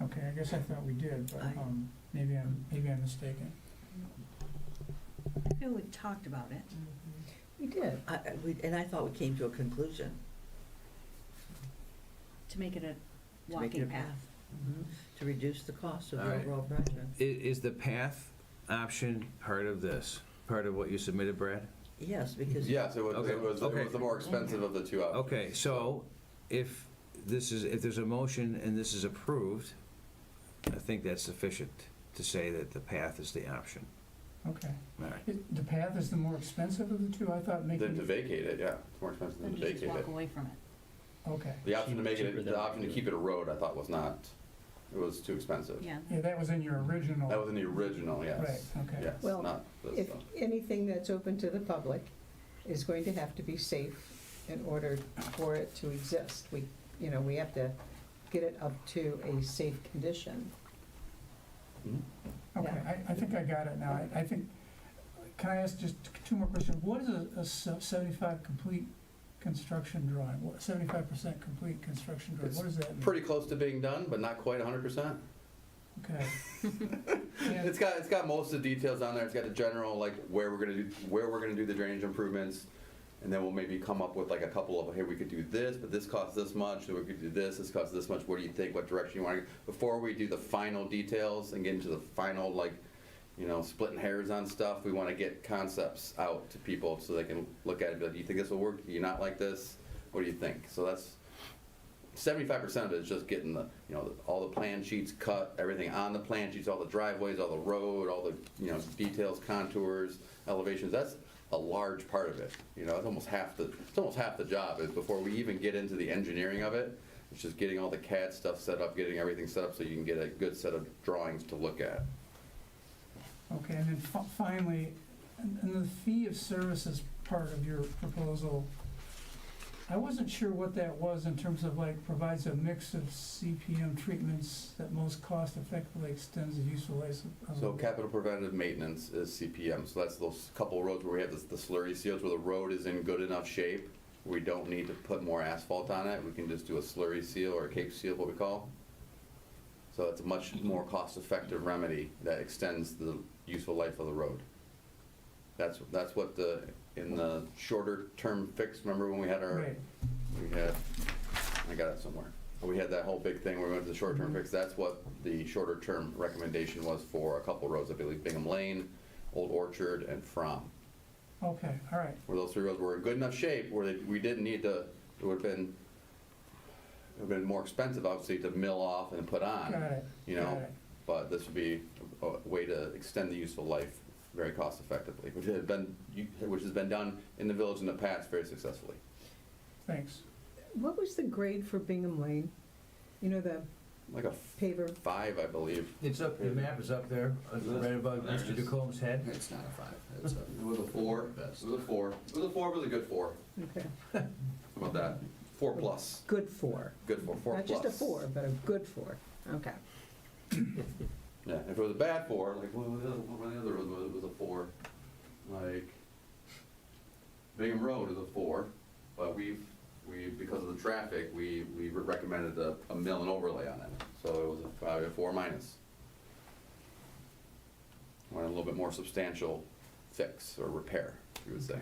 Okay, I guess I thought we did, but, I- maybe I'm mistaken. I feel we've talked about it. We did. And I thought we came to a conclusion. To make it a To make it a walking path. Mhm. To reduce the cost of All the right. overall project. Is the path option part of this, part of what you submitted, Brad? Yes, because. Yes, it was Okay. the more expensive of the two options. Okay, so if there's a motion and this is approved, I think that's sufficient to say that the path is the option. Okay. All right. The path is the more expensive of the two? I thought Then to making, vacate it, yeah, it's more expensive than Then to you just vacate walk it. away from it. okay. The option to make Cheaper it, than the option to do keep it a road, I thought was not, it was too expensive. Yeah. Yeah, that was in your original. That was in the original, yes. Right, okay. Yes, Well, not this If stuff. anything that's open to the public is going to have to be safe in order for it to exist. We have to get it up to a safe condition. Mhm. Okay, I think I got it now. I think, can I ask just 2 more questions? What is a 75 complete construction drawing? 75% complete construction drawing, what does that mean? Pretty close to being done, but not quite 100%. Okay. It's got most of the details on there. It's got the general, like, where we're gonna do the drainage improvements, and then we'll maybe come up with like a couple of, hey, we could do this, but this costs this much, or we could do this costs this much, what do you think, what direction you want to go? Before we do the final details and get into the final, like, splitting hairs on stuff, we want to get concepts out to people so they can look at it and be like, do you think this will work? Do you not like this? What do you think? So that's 75% of it is just getting all the plan sheets cut, everything on the plan sheets, all the driveways, all the road, all the, details, contours, elevations. That's a large part of it. It's almost half the job is before we even get into the engineering of it. It's just getting all the CAD stuff set up, getting everything set up so you can get a good set of drawings to look at. Okay, and then finally, and the fee of services part of your proposal, I wasn't sure what that was in terms of like provides a mix of CPM treatments that most cost effectively extends the useful life of. So capital preventative maintenance is CPM. So that's those couple roads where we have the slurry seals where the road is in good enough shape. We don't need to put more asphalt on it. We can just do a slurry seal or a cape seal, what we call. So it's a much more cost-effective remedy that extends the useful life of the road. That's what in the shorter term fix, remember when we had Right. I got it somewhere. We had that whole big thing where we went to the short term fix. That's what the shorter term recommendation was for a couple roads, I believe Bingham Lane, Old Orchard, and Fromm. Okay, all right. Where those 3 roads were in good enough shape where we didn't need to, it would have been more expensive, obviously, to mill off and put on. Got it, You got know, it. but this would be a way to extend the useful life very cost effectively, which has been done in the village in the past very successfully. Thanks. What was the grade for Bingham Lane? You know, the Like a paver? 5, I believe. It's up, the map is up there, right above There it Mr. is. DeComb's head. It's not a 5, it's a... It was a 4. Best. It was a 4. It was a 4, it was a good 4. Okay. How about that? 4 plus. Good 4. Good 4. 4 Not plus. just a 4, but a good 4. Okay. Yeah, if it was a bad 4, like what were the other roads? It was a 4. Like Bingham Road is a 4, but we because of the traffic, we recommended a mill and overlay on it, so it was probably a 4 minus. Or a little bit more substantial fix or repair, you would say.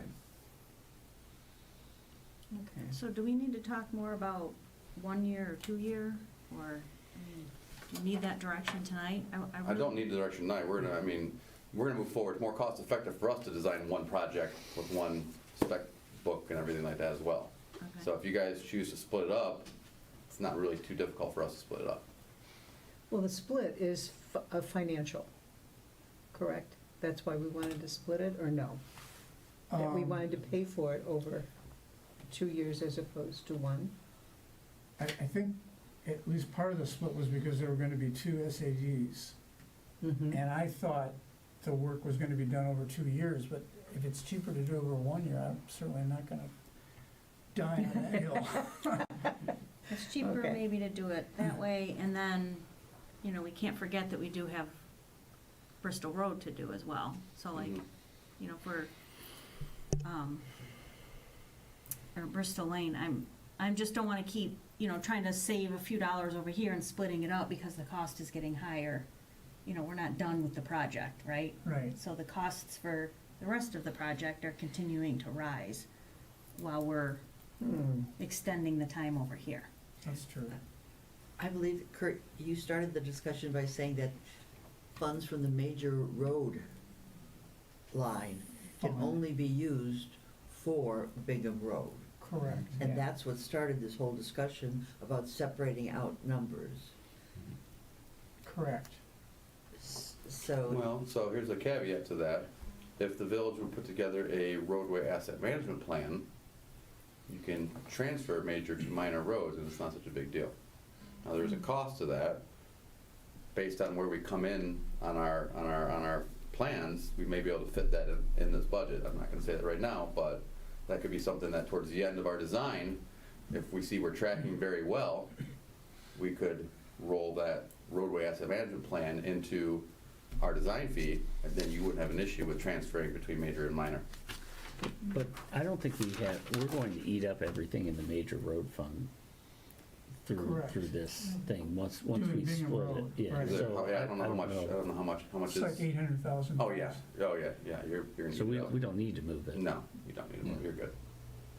Okay. So do we need to talk more about 1 year or 2 year, or, I mean, do you need that direction tonight? I don't need the direction tonight. We're gonna move forward. It's more cost effective for us to design one project with one spec book and everything like that as well. Okay. So if you guys choose to split it up, it's not really too difficult for us to split it up. Well, the split is financial, correct? That's why we wanted to split it, or no? That we wanted to pay for it over 2 years as opposed to 1? I think at least part of the split was because there were gonna be 2 SADs. Mm-hmm. And I thought the work was gonna be done over 2 years, but if it's cheaper to do over 1 year, I'm certainly not gonna die on that hill. It's cheaper Okay. maybe to do it that way, and then, you know, we can't forget that we do have Bristol Road to do as well. So like, Mhm. you know, for, or Bristol Lane, I'm just don't wanna keep, you know, trying to save a few dollars over here and splitting it up because the cost is getting higher. You know, we're not done with the project, right? Right. So the costs for the rest of the project are continuing to rise while we're extending the time over here. That's true. I believe, Kurt, you started the discussion by saying that funds from the major road line can Fund. only be used for Bingham Road. Correct. And yeah. that's what started this whole discussion about separating out numbers. Correct. So, Well, so here's a caveat to that. If the village would put together a roadway asset management plan, you can transfer major to minor roads, and it's not such a big deal. Now, there's a cost to that. Based on where we come in on our plans, we may be able to fit that in this budget. I'm not gonna say that right now, but that could be something that towards the end of our design, if we see we're tracking very well, we could roll that roadway asset management plan into our design fee, and then you wouldn't have an issue with transferring between major and minor. But I don't think we're going to eat up everything in the major road fund Correct. through this thing, once Doing we Bingham split it. Road, Yeah, right. so I don't know how much, I don't know how much It's is. like 800,000. Oh, yeah, yeah, you're gonna So need we that. don't need to move it. No, you don't need to move, you're good.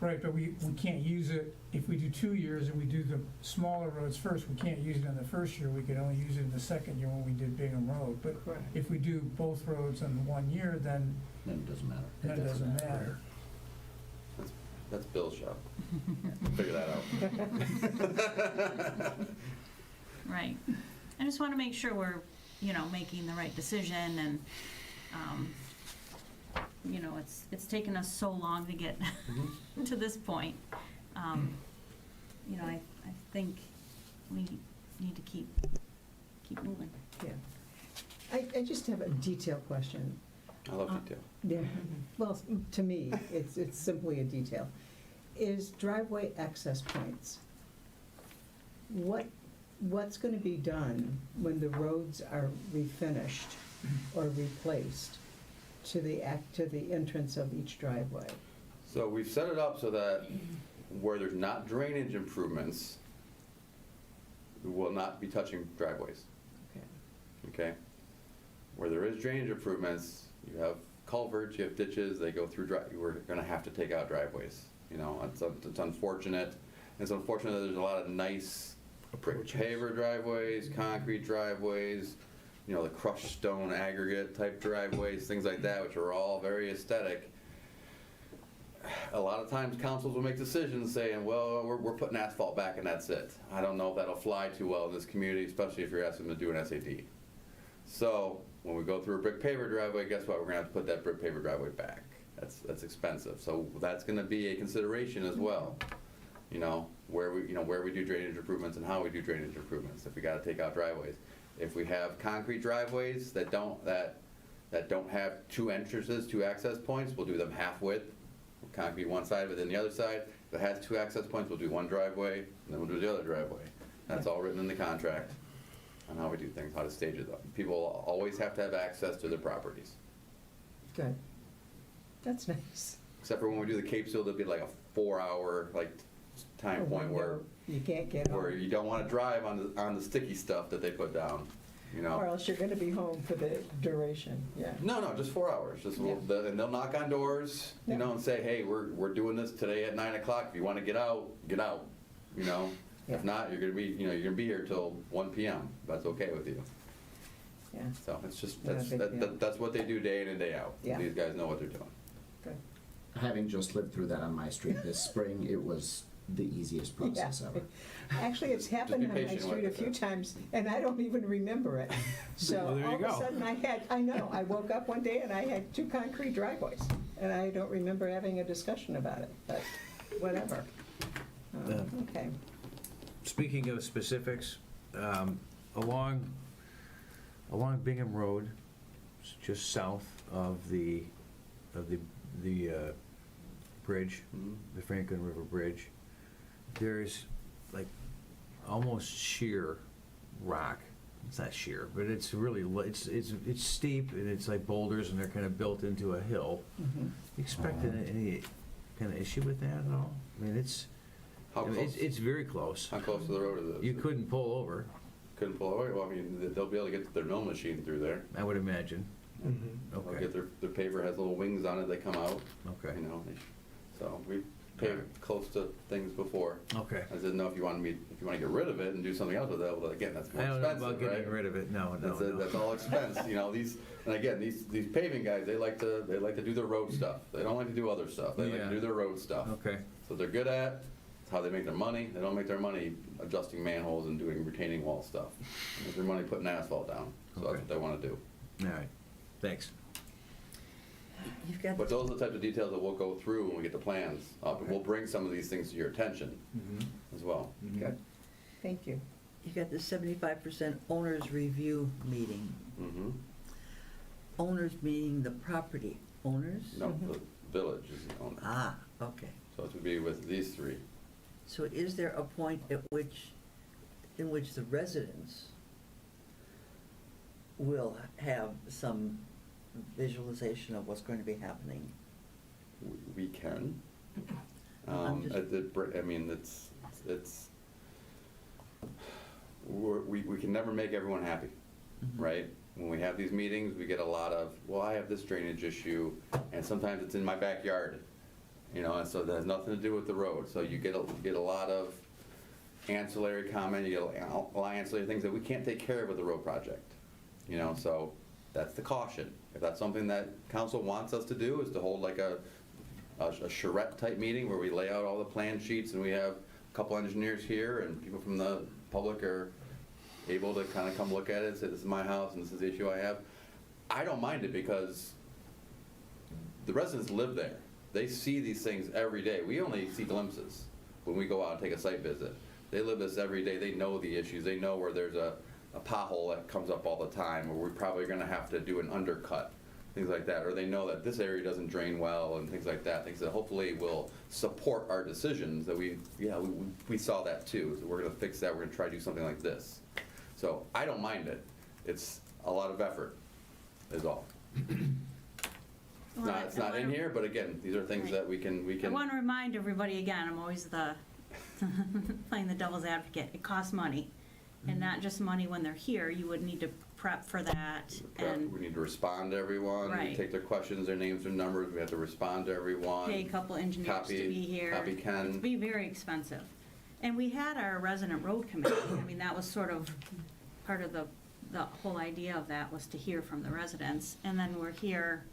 Right, but we can't use it, if we do 2 years and we do the smaller roads first, we can't use it in the first year, we could only use it in the second year when we did Bingham Road. But Correct. if we do both roads in 1 year, then Then it doesn't matter. that doesn't matter. That's Bill's job. Figure that out. Right. I just want to make sure we're, you know, making the right decision, and, you know, it's taken us so long to get to this point. You know, I think we need to keep moving. Yeah. I just have a detail question. I love detail. Yeah, well, to me, it's simply a detail. Is driveway access points, what's gonna be done when the roads are refinished or replaced to the entrance of each driveway? So we've set it up so that where there's not drainage improvements, we will not be touching driveways, Okay. okay? Where there is drainage improvements, you have culverts, you have ditches, they go through, we're gonna have to take out driveways. You know, it's unfortunate. It's unfortunate that there's a lot of nice brick paver driveways, concrete driveways, you know, the crushed stone aggregate type driveways, things like that, which are all very aesthetic. a lot of times councils will make decisions saying, well, we're putting asphalt back and that's it. I don't know if that'll fly too well in this community, especially if you're asking them to do an SAD. So when we go through a brick paver driveway, guess what? We're gonna have to put that brick paver driveway back. That's expensive. So that's gonna be a consideration as well. Where we do drainage improvements and how we do drainage improvements, if we gotta take out driveways. If we have concrete driveways that don't have two entrances, two access points, we'll do them half width. Concrete one side, but then the other side, if it has two access points, we'll do one driveway, and then we'll do the other driveway. That's all written in the contract on how we do things, how to stage it up. People always have to have access to their properties. Good. That's nice. Except for when we do the Cape Seal, there'll be like a 4-hour time point where You can't get home. you don't want to drive on the sticky stuff that they put down. Or else you're gonna be home for the duration, yeah. No, just 4 hours. And they'll knock on doors, Yeah. and say, hey, we're doing this today at 9 o'clock. If you want to get out, get out. Yeah. If not, you're gonna be here till 1 p.m. That's okay with you. Yeah, So it's just Not a big deal. that's what they do day in and day out. Yeah. These guys know what they're doing. good. Having just lived through that on my street this spring, it was the easiest process Yeah. ever. Actually, it's happened be on my patient street a with few it. times, and I don't even remember it. So Well, there you all of a go. sudden I woke up one day and I had 2 concrete driveways, and I don't remember having a discussion about it, but whatever. Okay. Speaking of specifics, along Bingham Road, just south of the bridge, Mhm. the Franklin River Bridge, there's like almost sheer rock. It's not sheer, but it's really it's steep, and it's like boulders, and they're kind of built into a hill. Mhm. You expect any kind of issue with that at all? I mean, it's it's very close. How close to the road is it? You couldn't pull over, Couldn't pull away. Well, I mean, they'll be able to get their mill machine through there. I would imagine. They'll Okay. get their paper has little wings on it. They come out. Okay. So we paved close to things before. Okay. I didn't know if you want to get rid of it and do something else with it. Well, again, that's more I don't know expensive, about getting right? rid of it. No. That's all expense. These paving guys, they like to do their road stuff. They don't like to do other stuff. They like Yeah. to do their road stuff. Okay. So they're good at. It's how they make their money. They don't make their money adjusting manholes and doing retaining wall stuff. They make their money putting asphalt down. So Okay. that's what they want to do. All right. Thanks. You've got, But those are the types of details that we'll go through when we get the plans. We'll bring some of these things to your attention as well. Good. Thank you. you've got the 75% owners review meeting. Mhm. Owners meaning the property owners? No, the village is the owner. Ah, okay. So it would be with these three. So is there a point in which the residents will have some visualization of what's going to be happening? We can. I'm just- We can never make everyone happy, Mhm. right? When we have these meetings, we get a lot of, well, I have this drainage issue, and sometimes it's in my backyard, and so that has nothing to do with the road. So you get a lot of ancillary comment, you get a lot of ancillary things that we can't take care of with the road project, so that's the caution. If that's something that council wants us to do, is to hold like a charrette type meeting where we lay out all the plan sheets and we have a couple engineers here and people from the public are able to kind of come look at it and say, this is my house and this is the issue I have. I don't mind it because the residents live there. They see these things every day. We only see glimpses when we go out and take a site visit. They live this every day. They know the issues. They know where there's a pothole that comes up all the time, or we're probably gonna have to do an undercut, things like that. Or they know that this area doesn't drain well and things like that. Things that hopefully will support our decisions that we saw that too. So we're gonna fix that. We're gonna try to do something like this. So I don't mind it. It's a lot of effort is all. It's not in here, but again, these are things that we can. I want to remind everybody again, I'm always playing the devil's advocate. It costs money, and not just money when they're here. You would need to prep for that. And We need to respond to everyone. We Right. take their questions, their names, their numbers. We have to respond to everyone. pay a couple engineers to be here. Copy Ken. It'd be very expensive. And we had our resident road committee. I mean, that was sort of part of the whole idea of that was to hear from the residents. And then we're here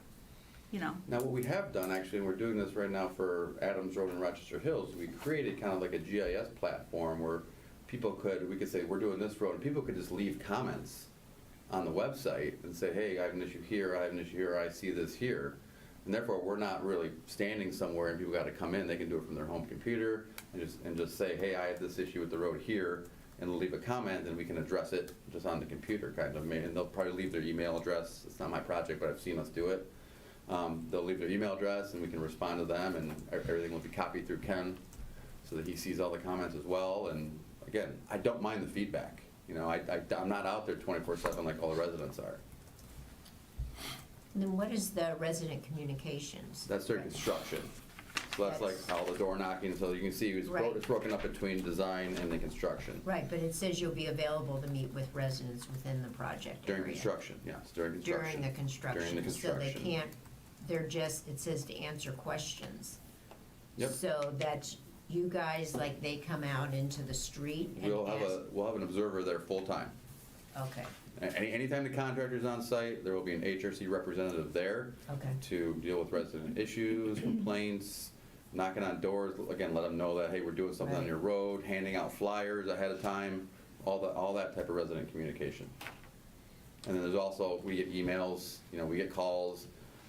you know. Now, what we have done, actually, and we're doing this right now for Adams Road and Rochester Hills, we created kind of like a GIS platform where we could say, we're doing this road, and people could just leave comments on the website and say, hey, I have an issue here, I have an issue here, I see this here. And therefore, we're not really standing somewhere and people got to come in. They can do it from their home computer and just say, hey, I have this issue with the road here, and leave a comment, and we can address it just on the computer, kind of. And they'll probably leave their email address. It's not my project, but I've seen us do it. They'll leave their email address, and we can respond to them, and everything will be copied through Ken, so that he sees all the comments as well. And again, I don't mind the feedback. You know, I'm not out there 24/7 like all the residents are. And then what is the resident communications? That's their construction. So that's like all the door knocking, so you can see it's Right. it's broken up between design and the construction. Right, but it says you'll be available to meet with residents within the project area. During construction, yes, during construction. During the construction. During the construction. So they can't, they're just, it says to answer questions. Yep. So that you guys, like, they come out into the street and We'll ask? have an observer there full-time. Okay, Anytime the contractor's on site, there will be an HRC representative there okay. to deal with resident issues, complaints, knocking on doors, again, let them know that, hey, we're doing something on Right. your road, handing out flyers ahead of time, all that type of resident communication. And then there's also, we get emails, you know, we get calls,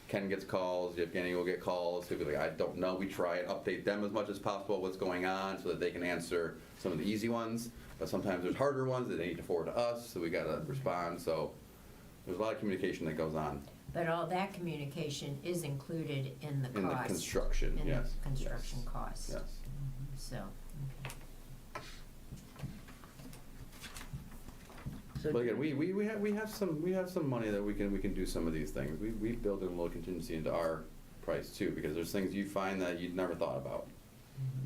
Ken gets calls, Evgeny will get calls, he'll be like, I don't know, we try and update them as much as possible, what's going on, so that they can answer some of the easy ones, but sometimes there's harder ones that they need to forward to us, so we gotta respond, so there's a lot of communication that goes on But all that communication is included in the cost? in the construction, In the yes. construction Yes. cost? Yes. So, okay. So But again, we have some money that we can do some of these things. We build in a little contingency into our price too, because there's things you find that you'd never thought about,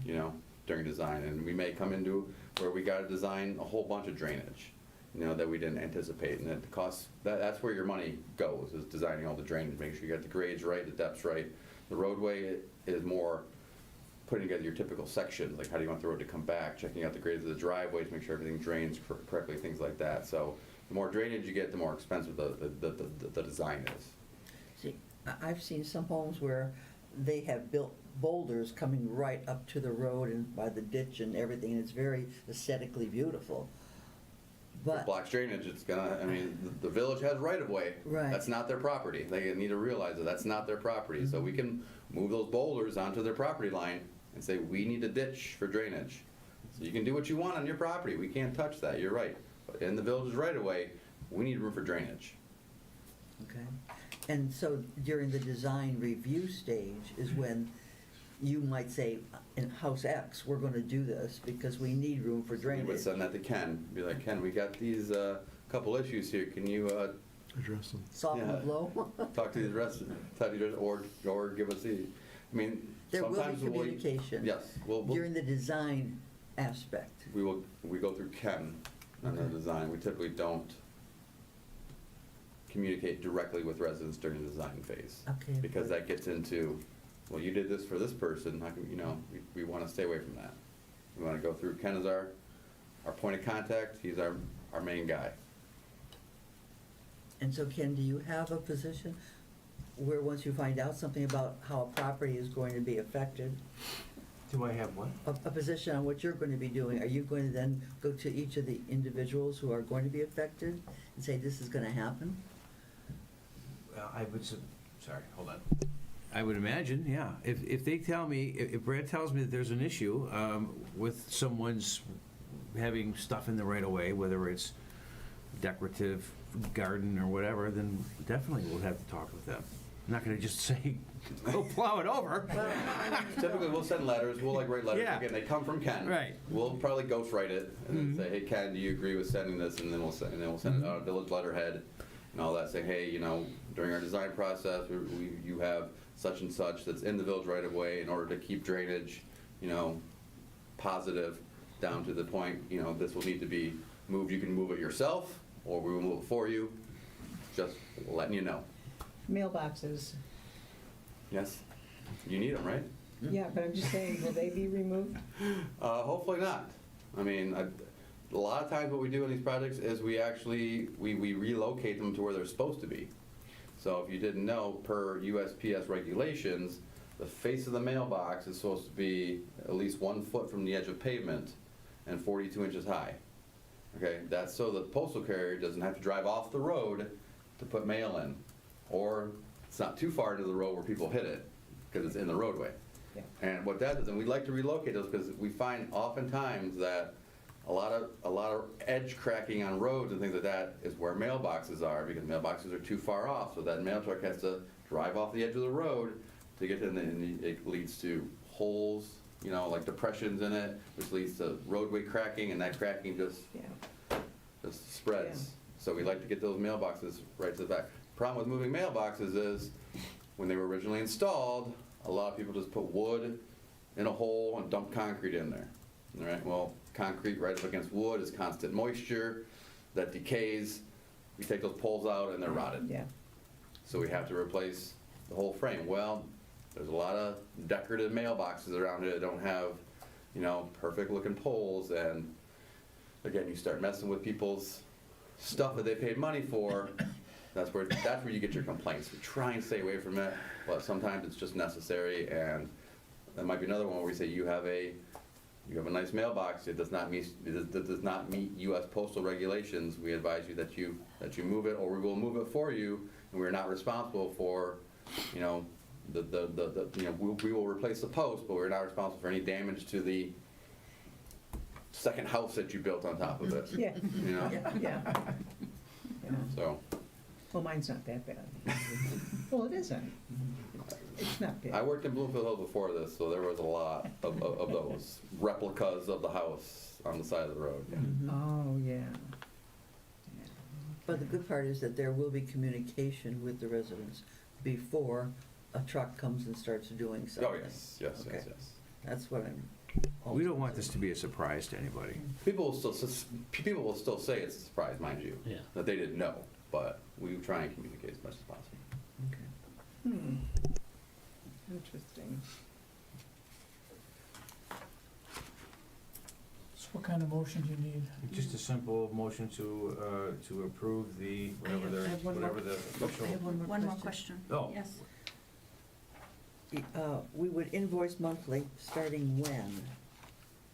you know, during design. And we may come into where we gotta design a whole bunch of drainage, you know, that we didn't anticipate, and it costs, that's where your money goes, is designing all the drainage, making sure you got the grades right, the depths right. The roadway is more putting together your typical sections, like how do you want the road to come back, checking out the grades of the driveways, make sure everything drains correctly, things like that. So the more drainage you get, the more expensive the design is. See, I've seen some homes where they have built boulders coming right up to the road and by the ditch and everything, and it's very aesthetically beautiful. With But, blocks drainage, it's gonna, I mean, the village has right of way. Right. That's not their property. They need to realize that that's not their property. So we can move those boulders onto their property line and say, we need a ditch for drainage. So you can do what you want on your property. We can't touch that, you're right. But in the village's right of way, we need room for drainage. okay, and so during the design review stage is when you might say, in House X, we're gonna do this because we need room for We would drainage. send that to Ken, be like, Ken, we got these couple issues here. Can you Address them. Soften the Yeah. blow. talk to these residents, or give us the, I mean, There will be sometimes we'll. communication. Yes, we'll, During the design aspect. we go through Ken on the Okay. design. We typically don't communicate directly with residents during the design phase. Okay. Because that gets into, well, you did this for this person, how can, you know, we wanna stay away from that. We wanna go through, Ken is our point of contact, he's our main guy. And so Ken, do you have a position where once you find out something about how a property is going to be affected, Do I have what? a position on what you're going to be doing, are you going to then go to each of the individuals who are going to be affected and say, this is gonna happen? I would, sorry, hold on. I would imagine, yeah. If they tell me, if Brad tells me that there's an issue with someone's having stuff in the right of way, whether it's decorative garden or whatever, then definitely we'll have to talk with them. I'm not gonna just say, go plow it over. Typically, we'll send letters, we'll like write letters, Yeah. again, they come from Ken. Right. We'll probably ghostwrite it, and then say, hey, Ken, do you agree with sending this, and then we'll send it out on village letterhead, and all that, say, hey, you know, during our design process, you have such and such that's in the village right of way in order to keep drainage, you know, positive, down to the point, you know, this will need to be moved, you can move it yourself, or we will move it for you, just letting you know. Mailboxes, Yes? You need them, right? yeah, but I'm just saying, will they be removed? Hopefully not. I mean, a lot of times what we do in these projects is we relocate them to where they're supposed to be. So if you didn't know, per USPS regulations, the face of the mailbox is supposed to be at least 1 foot from the edge of pavement and 42 inches high. Okay, that's so the postal carrier doesn't have to drive off the road to put mail in, or it's not too far into the road where people hit it because it's in the roadway. Yeah. And what that is, and we'd like to relocate those because we find oftentimes that a lot of edge cracking on roads and things like that is where mailboxes are, because mailboxes are too far off, so that mail truck has to drive off the edge of the road to get in, and it leads to holes, you know, like depressions in it, which leads to roadway cracking, and that cracking just spreads. Yeah. So we like to get those mailboxes right to the back. Problem with moving mailboxes is, when they were originally installed, a lot of people just put wood in a hole and dump concrete in there. All right, well, concrete right up against wood is constant moisture that decays. We take those poles out and they're rotted. Yeah. So we have to replace the whole frame. Well, there's a lot of decorative mailboxes around here that don't have, you know, perfect looking poles, and again, you start messing with people's stuff that they paid money for. That's where you get your complaints. We try and stay away from it, but sometimes it's just necessary, and that might be another one where we say you have a nice mailbox. It does not meet U.S. postal regulations. We advise you that you move it, or we will move it for you, and we are not responsible for, you know, we will replace the post, but we're not responsible for any damage to the second house that you built on top of it. Yeah. You know. Yeah. So. Well, mine's not that bad. Well, it isn't. It's not bad. I worked in Bloomfield Hill before this, so there was a lot of those replicas of the house on the side of the road. Yeah. Oh, yeah. But the good part is that there will be communication with the residents before a truck comes and starts doing something. Oh, yes, yes, Okay. yes, yes. That's what I'm. We don't want this to be a surprise to anybody. People will still say it's a surprise, mind you, Yeah. that they didn't know, but we try and communicate as much as possible. Hmm. Interesting. So what kind of motion do you need? Just a simple motion to approve the, whatever I have one more- the official. I have one more One more question. question. Oh. Yes. We would invoice monthly, starting when?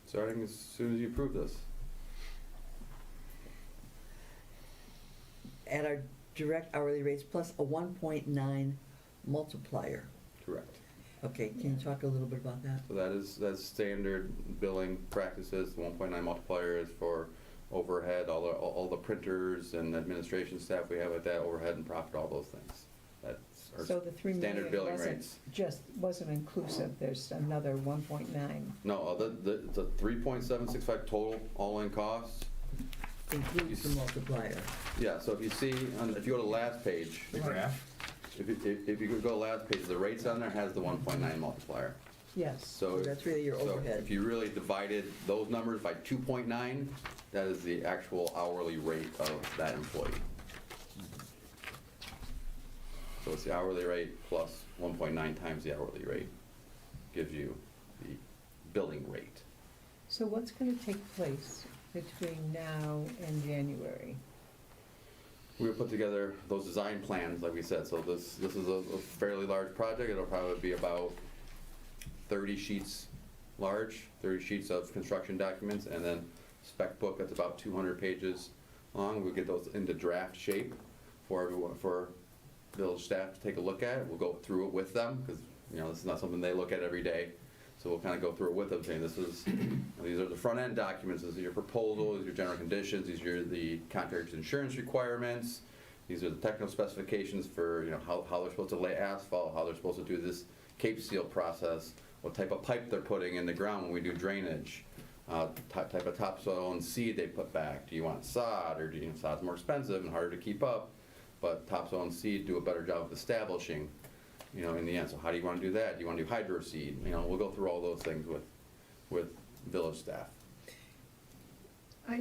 Starting as soon as you approve this. At our direct hourly rates plus a 1.9 multiplier. Correct. Okay, can you talk a little bit about that? So that's standard billing practices. The 1.9 multiplier is for overhead, all the printers and administration staff we have at that, overhead and profit, all those things. That's our So the 3 million standard billing rates. wasn't inclusive, there's another 1.9. No, the 3.765 total all-in costs. Includes the multiplier. Yeah, so if you see, if you go to the last page, The graph? if you could go to the last page, the rates on there has the 1.9 multiplier. Yes. So That's really your so overhead. if you really divided those numbers by 2.9, that is the actual hourly rate of that employee. So it's the hourly rate plus 1.9 times the hourly rate gives you the billing rate. So what's going to take place between now and January? We put together those design plans, like we said, so this is a fairly large project. It'll probably be about 30 sheets large, 30 sheets of construction documents, and then spec book that's about 200 pages long. We'll get those into draft shape for everyone, for village staff to take a look at. We'll go through it with them, because, you know, this is not something they look at every day. So we'll kind of go through it with them, saying these are the front end documents, this is your proposal, these are your general conditions, these are the contractor's insurance requirements, these are the technical specifications for, you know, how they're supposed to lay asphalt, how they're supposed to do this cape seal process, what type of pipe they're putting in the ground when we do drainage, type of topsoil and seed they put back. Do you want sod, or do you, sod's more expensive and harder to keep up, but topsoil and seed do a better job of establishing, you know, in the end. So how do you want to do that? Do you want to do hydro seed? You know, we'll go through all those things with village staff.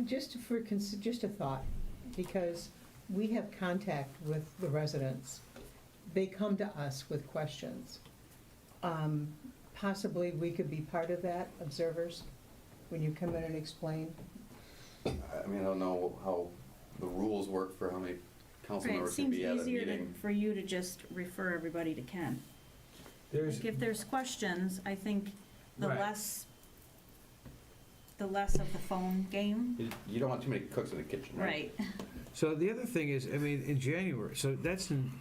Just a thought, because we have contact with the residents. They come to us with questions. Possibly we could be part of that, observers, when you come in and explain. I mean, I don't know how the rules work for how many council Right, it members can seems be at a easier meeting. for you to just refer everybody to Ken. There's, Like, if there's questions, I think the Right. the less of the phone game. You don't want too many cooks in the kitchen, right? Right. so the other thing is, I mean, in January, so that's in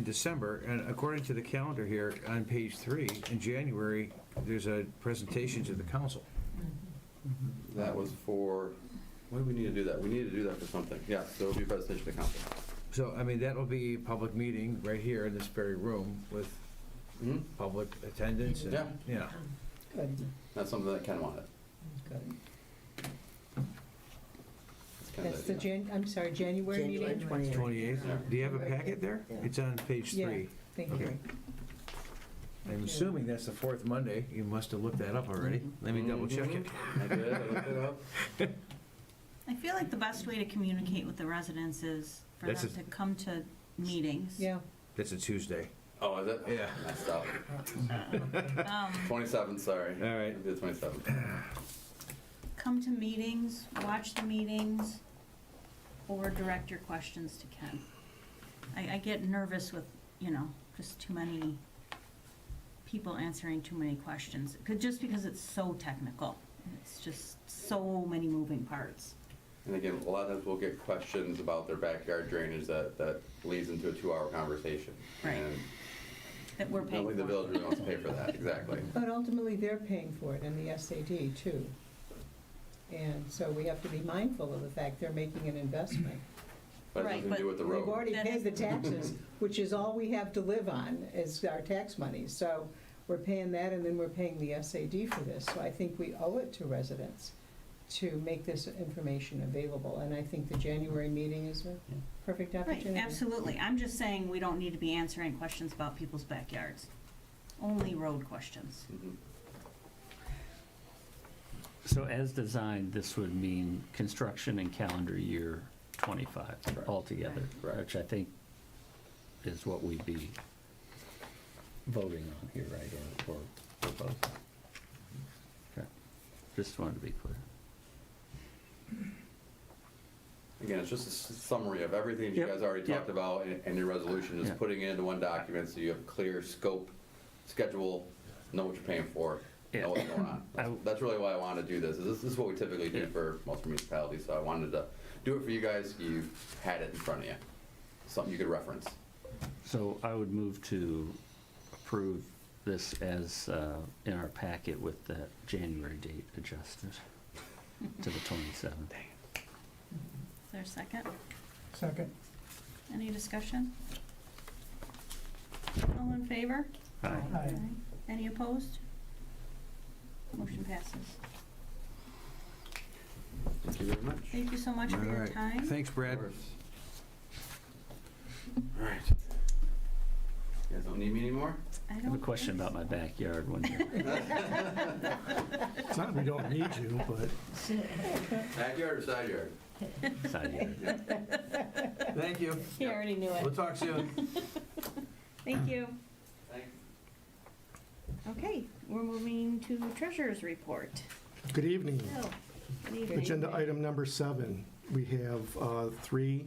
December, and according to the calendar here on page 3, in January, there's a presentation to the council. That was for, what do we need to do that? We need to do that for something. Yeah, so it'll be a presentation to council. So, I mean, that'll be a public meeting right here in this very room with Mhm. public attendance and, Yeah. yeah. Good, That's something that Ken wanted. good. That's Ken's That's the idea. I'm sorry, January January meeting? 28th. 28th. Yeah. Do you have a packet there? Yeah. It's on page Yeah. 3. Thank you. Okay. I'm assuming that's the fourth Monday. You must have looked that up already. Let me double check it. I did, I looked it up. I feel like the best way to communicate with the residents is for That's them to come to meetings. Yeah, That's a Tuesday. Oh, is it? Yeah. Messed up. Um, 27th, sorry. All right. The 27th. Come to meetings, watch the meetings, or direct your questions to Ken. I get nervous with, just too many people answering too many questions, just because it's so technical. It's just so many moving parts. And again, a lot of times we'll get questions about their backyard drainage that leads into a 2-hour conversation. Right. And That we're I don't paying think the for. village really wants to pay for that, exactly. but ultimately, they're paying for it in the SAD too. And so we have to be mindful of the fact they're making an investment. But it Right, doesn't but do with the We've road. already That paid is- the taxes, which is all we have to live on, is our tax money. So we're paying that, and then we're paying the SAD for this. So I think we owe it to residents to make this information available. And I think the January meeting is a perfect Right, opportunity. absolutely. I'm just saying we don't need to be answering questions about people's backyards. Only road questions. Mhm. So as designed, this would mean construction in calendar year 25 Correct. altogether, Correct. which I think is what we'd be voting on here, right, or proposing. Okay, just wanted to be clear. Again, it's just a summary of everything you Yep, guys already yep. talked about in your resolution, Yeah. just putting it into one document so you have a clear scope, schedule, know what you're paying for, Yeah. know what's going on. I- That's really why I wanted to do this. This is what we typically do Yeah. for most municipalities, so I wanted to do it for you guys. You had it in front of you, something you could reference. So I would move to approve this as in our packet with that January date adjusted to the 27th. Is there a second? Second. Any discussion? All in favor? Aye. Aye. Any opposed? Motion passes. Thank you very much. Thank you so much for All your right. time. Thanks, Brad. Of course. All right. You guys don't need me anymore? I I have a don't question think about my backyard when you're, It's not that we don't need you, but Backyard or side yard? side yard. Thank you. He already knew We'll it. talk soon. Thank you. Thanks. Okay, we're moving to treasurer's report. good evening. Bill, good evening. Agenda item number 7. We have 3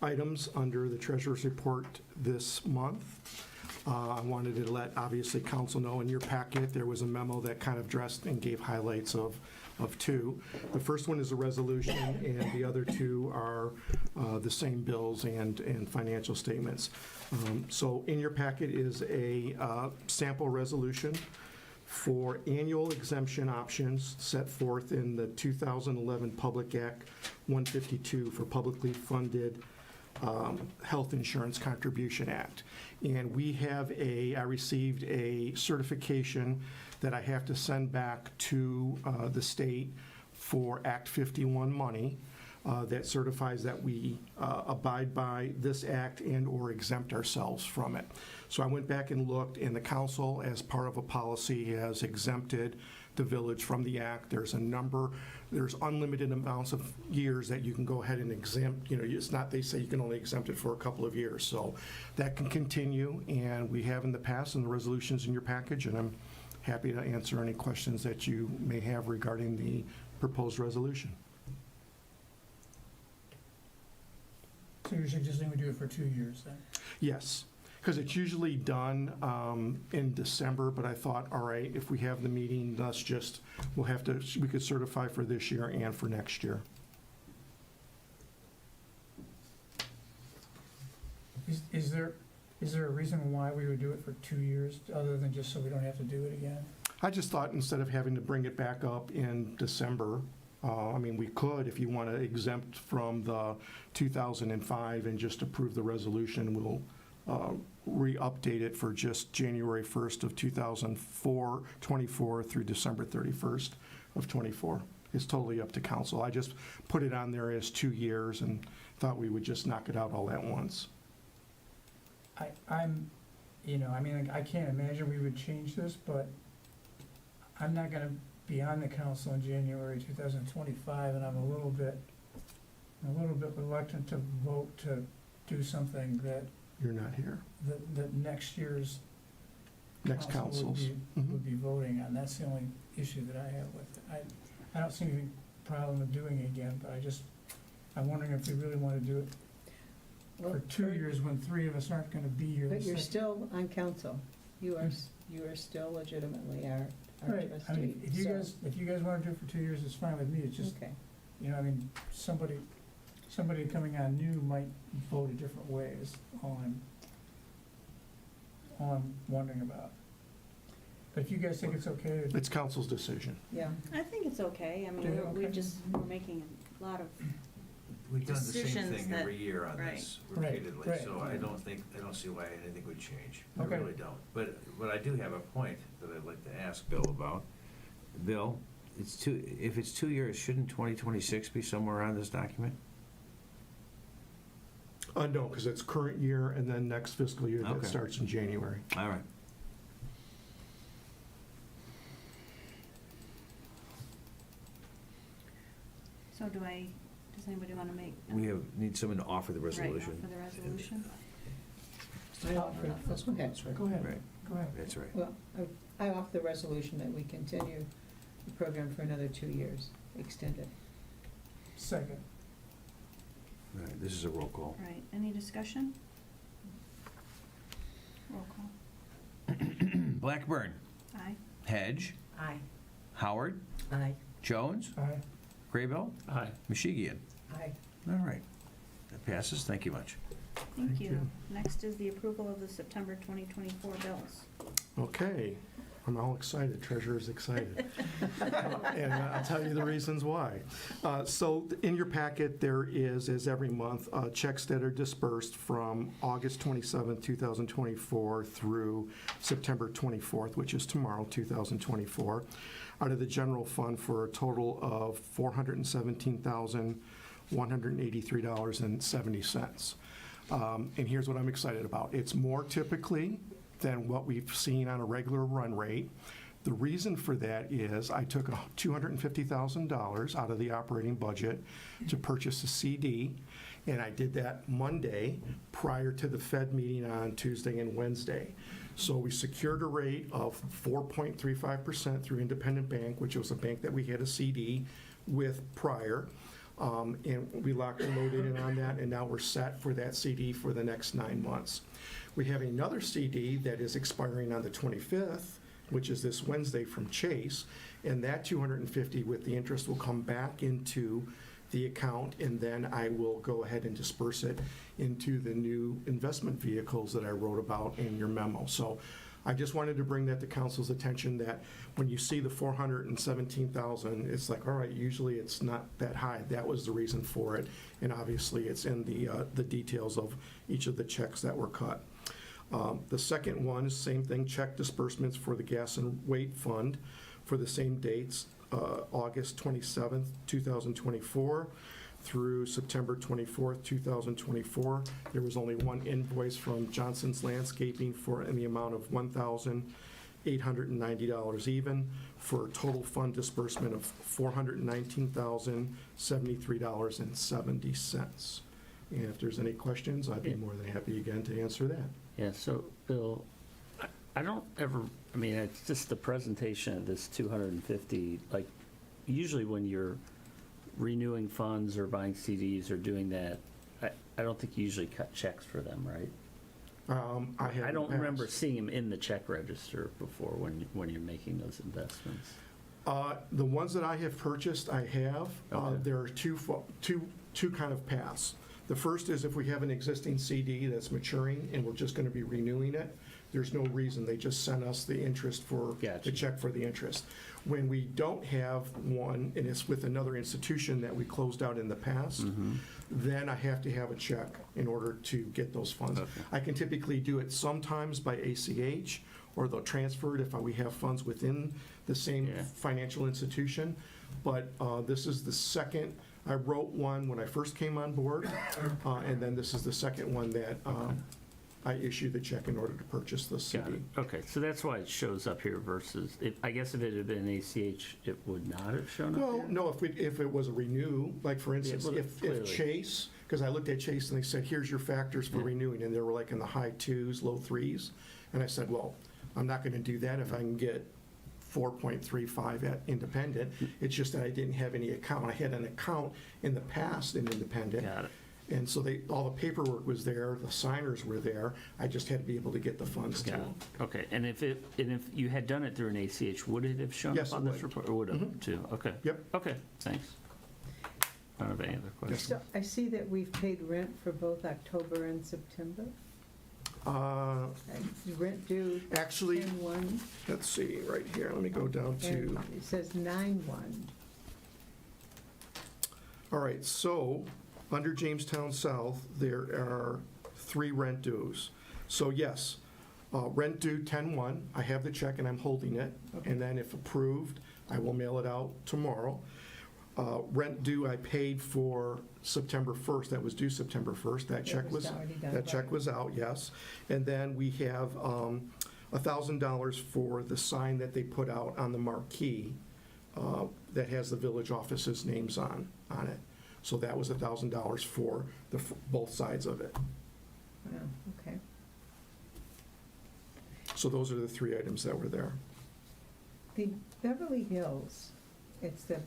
items under the treasurer's report this month. I wanted to let, obviously, council know in your packet, there was a memo that kind of addressed and gave highlights of 2. The first one is a resolution, and the other 2 are the same bills and financial statements. So in your packet is a sample resolution for annual exemption options set forth in the 2011 Public Act 152 for publicly funded Health Insurance Contribution Act. And I received a certification that I have to send back to the state for Act 51 money that certifies that we abide by this act and/or exempt ourselves from it. So I went back and looked, and the council, as part of a policy, has exempted the village from the act. There's unlimited amounts of years that you can go ahead and exempt. It's not, they say you can only exempt it for a couple of years. So that can continue, and we have in the past, and the resolution's in your package, and I'm happy to answer any questions that you may have regarding the proposed resolution. So you're suggesting we do it for 2 years then? Yes, because it's usually done in December, but I thought, all right, if we have the meeting, we could certify for this year and for next year. Is there a reason why we would do it for 2 years, other than just so we don't have to do it again? I just thought instead of having to bring it back up in December, we could, if you want to exempt from the 2005 and just approve the resolution, we'll re-update it for just January 1st of 2024 through December 31st of 24. It's totally up to council. I just put it on there as 2 years and thought we would just knock it out all at once. I can't imagine we would change this, but I'm not gonna be on the council in January 2025, and I'm a little bit reluctant to vote to do something that You're not here. next year's Next council councils. would be voting on. That's the only issue that I have with it. I don't see any problem with doing it again, but I'm wondering if we really want to do it Well, for 2 years when 3 of us aren't gonna be here. But you're So- still on council. You are still legitimately our Right, trustee. if you guys wanna do it for 2 years, it's fine with me. It's just, Okay. somebody coming on new might vote a different way is all I'm wondering about. But if you guys think it's okay, It's council's decision. Yeah. I think it's okay. I mean, Yeah, we're okay. making a lot of, We've done the same Decisions thing that- every year on right. this Right, repeatedly, right. so I don't see why anything would change. I Okay. really don't. But I do have a point that I'd like to ask Bill about. Bill, if it's 2 years, shouldn't 2026 be somewhere on this document? No, because it's current year and then next fiscal year that Okay. starts in January. All right. so does anybody want to make? Need someone to offer the Right, resolution. for the resolution? I offer, go ahead. go ahead, Right, go ahead. that's right. Well, I offer the resolution that we continue the program for another 2 years, extend it. Second. All right, this is a roll call. Right, any discussion? Roll call. Blackburn, Aye. Hedge, Aye. Howard, Aye. Jones, Aye. Graybill, Aye. Mishigian. Aye. All right. That passes. Thank you much. Thank you. you. Next is the approval of the September 2024 bills. Okay, I'm all excited, treasurer's excited. And I'll tell you the reasons why. So in your packet, there is, as every month, checks that are dispersed from August 27th, 2024 through September 24th, which is tomorrow, 2024, out of the general fund for a total of $417,183.70. And here's what I'm excited about. It's more typically than what we've seen on a regular run rate. The reason for that is I took $250,000 out of the operating budget to purchase a CD, and I did that Monday prior to the Fed meeting on Tuesday and Wednesday. So we secured a rate of 4.35% through Independent Bank, which was a bank that we had a CD with prior. And we locked and loaded in on that, and now we're set for that CD for the next 9 months. We have another CD that is expiring on the 25th, which is this Wednesday from Chase, and that 250 with the interest will come back into the account, and then I will go ahead and disperse it into the new investment vehicles that I wrote about in your memo. So I just wanted to bring that to council's attention, that when you see the 417,000, it's like, all right, usually it's not that high. That was the reason for it, and obviously it's in the details of each of the checks that were cut. The second one is same thing, check disbursements for the gas and weight fund for the same dates, August 27th, 2024 through September 24th, 2024. There was only one invoice from Johnson's Landscaping in the amount of $1,890 even, for a total fund disbursement of $419,073.70. And if there's any questions, I'd be more than happy again to answer that. Yeah, so, Bill, I don't ever, it's just the presentation of this 250, like, usually when you're renewing funds or buying CDs or doing that, I don't think you usually cut checks for them, right? I have I in don't the remember past. seeing them in the check register before when you're making those investments. The ones that I have purchased, I have. Okay. There are two kind of paths. The first is if we have an existing CD that's maturing and we're just going to be renewing it, there's no reason, they just send us the interest for, Gotcha. the check for the interest. When we don't have one, and it's with another institution that we closed out in the past, then I have to have a check in order to get those funds. Okay. I can typically do it sometimes by ACH, or they'll transfer it if we have funds within the same Yeah. financial institution. But this is the second, I wrote one when I first came on board, and then this is the second one that I issued the check in order to purchase the CD. Got it. Okay, so that's why it shows up here versus, I guess if it had been ACH, it would not have shown up Well, here? no, if it was a renew, like for instance, well, if clearly. Chase, because I looked at Chase and they said, here's your factors for Yeah. renewing, and they were like in the high 2s, low 3s. And I said, well, I'm not going to do that if I can get 4.35 at Independent. It's just that I didn't have any account. I had an account in the past in Independent. Got it. And so all the paperwork was there, the signers were there. I just had to be able to get the funds to Got them. it. Okay, and if you had done it through an ACH, would it have shown Yes, up it on this would. report? Or would have too? Okay. Yep. Okay, thanks. I don't have any other questions. So I see that we've paid rent for both October and September. Rent due Actually, 10/1, let's see, right here, let me go down to. and it says 9/1. All right, so, under Jamestown South, there are 3 rent dues. So yes, rent due 10/1, I have the check and I'm holding it, and then if approved, I will mail it out tomorrow. Rent due I paid for September 1st, that was due September 1st, that check was, already done that by- check was out, yes. And then we have $1,000 for the sign that they put out on the marquee that has the village offices' names on it. So that was $1,000 for both sides of it. Wow, okay. So those are the 3 items that were there. The Beverly Hills, it's the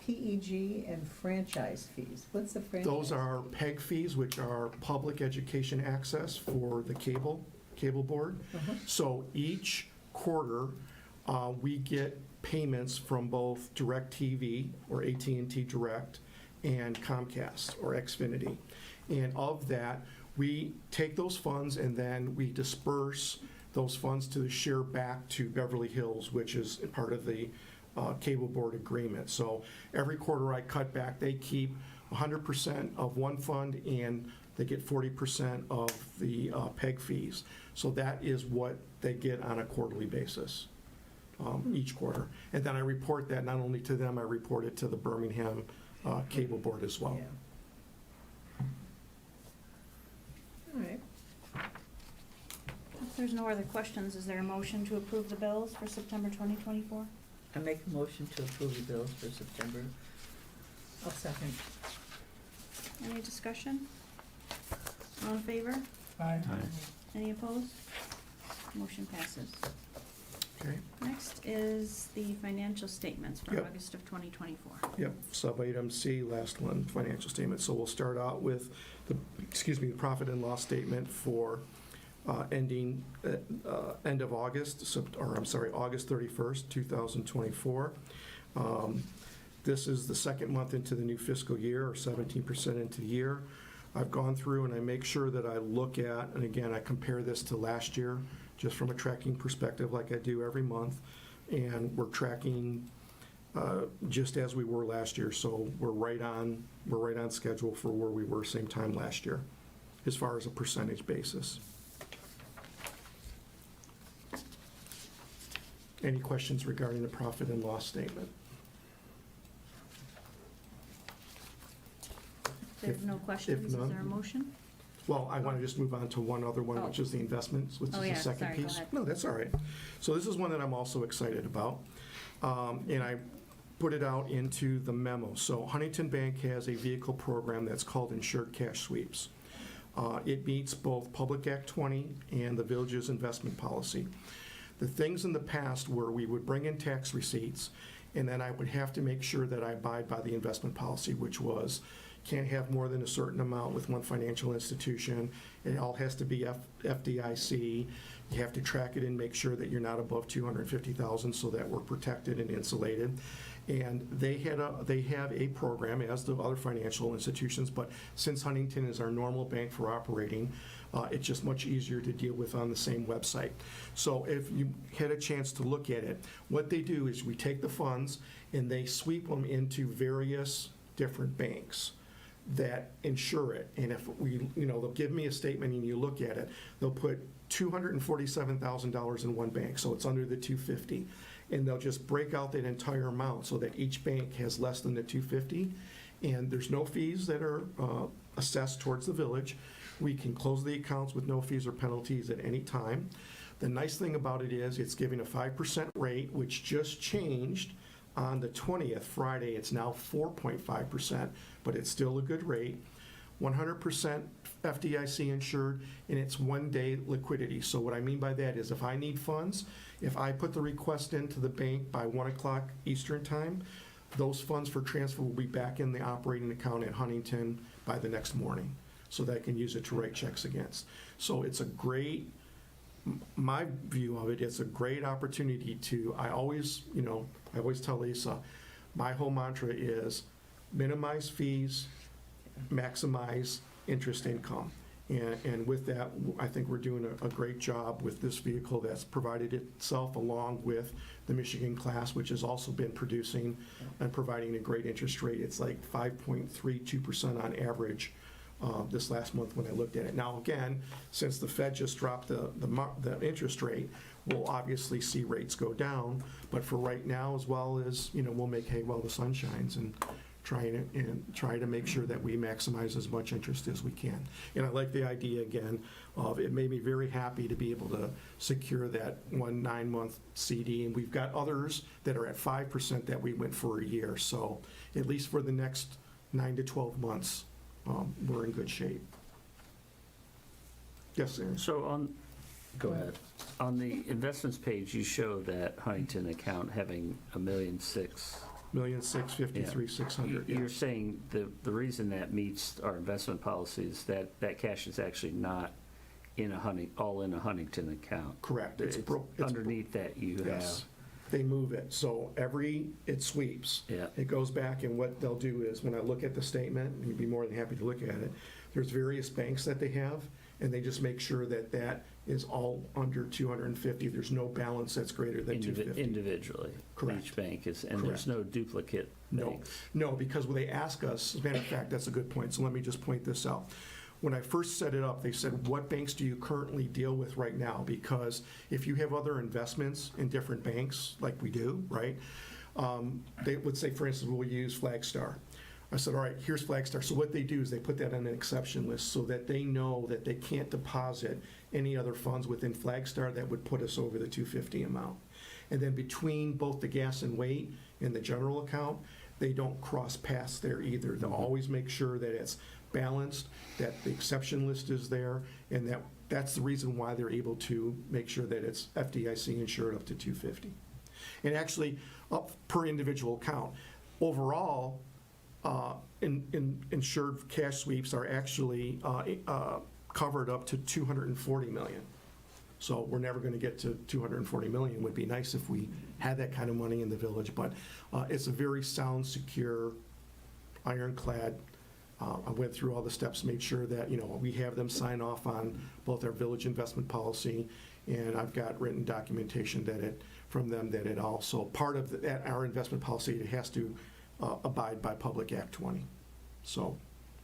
PEG and franchise fees. What's the franchise? Those are PEG fees, which are public education access for the cable board. Uh-huh. So each quarter, we get payments from both DirecTV, or AT&T Direct, and Comcast, or Xfinity. And of that, we take those funds and then we disperse those funds to share back to Beverly Hills, which is part of the cable board agreement. So every quarter I cut back, they keep 100% of one fund and they get 40% of the PEG fees. So that is what they get on a quarterly basis, each quarter. And then I report that not only to them, I report it to the Birmingham cable board as well. Yeah. All right. If there's no other questions, is there a motion to approve the bills for September 2024? I make a motion to approve the bills for September. I'll second. Any discussion? All in favor? Aye. Any opposed? Motion passes. Okay. Next is the financial statements for Yep. August of 2024. Yep, sub-item C, last one, financial statement. So we'll start out with the profit and loss statement for ending, end of August, August 31st, 2024. This is the second month into the new fiscal year, or 17% into the year. I've gone through and I make sure that I look at, and again, I compare this to last year, just from a tracking perspective like I do every month. And we're tracking just as we were last year, so we're right on schedule for where we were same time last year, as far as a percentage basis. Any questions regarding the profit and loss statement? If there's no questions, is none- there a motion? Well, I want to just move on to one other one, which Oh. is the investments, which is Oh, the yeah, second sorry, go piece. ahead. No, that's all right. So this is one that I'm also excited about. And I put it out into the memo. So Huntington Bank has a vehicle program that's called Insured Cash Sweeps. It meets both Public Act 20 and the village's investment policy. The things in the past where we would bring in tax receipts, and then I would have to make sure that I abide by the investment policy, which was can't have more than a certain amount with one financial institution. It all has to be FDIC. You have to track it and make sure that you're not above 250,000 so that we're protected and insulated. And they have a program, as do other financial institutions, but since Huntington is our normal bank for operating, it's just much easier to deal with on the same website. So if you had a chance to look at it, what they do is we take the funds and they sweep them into various different banks that insure it. And if we, they'll give me a statement and you look at it, they'll put $247,000 in one bank, so it's under the 250. And they'll just break out that entire amount so that each bank has less than the 250. And there's no fees that are assessed towards the village. We can close the accounts with no fees or penalties at any time. The nice thing about it is it's giving a 5% rate, which just changed on the 20th, Friday. It's now 4.5%, but it's still a good rate. 100% FDIC insured, and it's one-day liquidity. So what I mean by that is if I need funds, if I put the request into the bank by 1 o'clock Eastern time, those funds for transfer will be back in the operating account at Huntington by the next morning, so that I can use it to write checks against. So it's a great, my view of it, it's a great opportunity to, I always tell Lisa, my whole mantra is minimize fees, maximize interest income. And with that, I think we're doing a great job with this vehicle that's provided itself along with the Michigan class, which has also been producing and providing a great interest rate. It's like 5.32% on average this last month when I looked at it. Now, again, since the Fed just dropped the interest rate, we'll obviously see rates go down. But for right now, as well as, we'll make hay while the sun shines and try to make sure that we maximize as much interest as we can. And I like the idea, again, of it made me very happy to be able to secure that 1 9-month CD. And we've got others that are at 5% that we went for a year. So at least for the next 9 to 12 months, we're in good shape. Yes, Aaron? So go ahead. On the investments page, you show that Huntington account having $1,600,000. $1,653,600. You're saying the reason that meets our investment policy is that cash is actually not all in a Huntington account. Correct. It's underneath that you Yes. They move it. So it sweeps. Yeah. It goes back, and what they'll do is when I look at the statement, and you'd be more than happy to look at it, there's various banks that they have, and they just make sure that that is all under 250. There's no balance that's greater than 250. Individually. Correct. Each bank is, and Correct. there's no duplicate banks. No, because when they ask us, as a matter of fact, that's a good point, so let me just point this out. When I first set it up, they said, what banks do you currently deal with right now? Because if you have other investments in different banks, like we do, right? They would say, for instance, we'll use Flagstar. I said, all right, here's Flagstar. So what they do is they put that on an exception list so that they know that they can't deposit any other funds within Flagstar that would put us over the 250 amount. And then between both the gas and weight and the general account, they don't cross paths there either. They'll always make sure that it's balanced, that the exception list is there, and that's the reason why they're able to make sure that it's FDIC insured up to 250. And actually, up per individual account. Overall, insured cash sweeps are actually covered up to $240 million. So we're never going to get to $240 million. It would be nice if we had that kind of money in the village, but it's a very sound, secure, ironclad. I went through all the steps, made sure that we have them sign off on both our village investment policy, and I've got written documentation from them that it also part of our investment policy. It has to abide by Public Act 20. So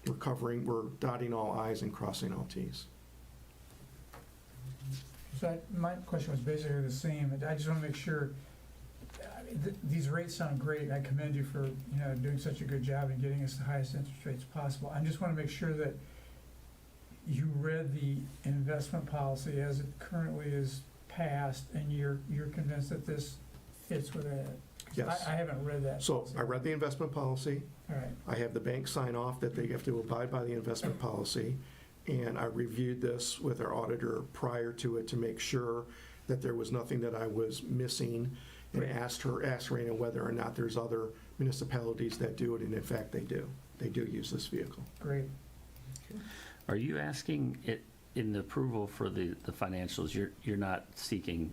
we're dotting all I's and crossing all T's. So my question was basically the same. I just want to make sure, these rates sound great, and I commend you for doing such a good job in getting us the highest interest rates possible. I just want to make sure that you read the investment policy as it currently is passed, and you're convinced that this fits within it. Yes. I haven't read that. So I read the investment policy. All right. I have the bank sign off that they have to abide by the investment policy. And I reviewed this with our auditor prior to it to make sure that there was nothing that I was missing, and asked Raina whether or not there's other municipalities that do it, and in fact they do. they do use this vehicle. Great. Are you asking it in the approval for the financials, you're not seeking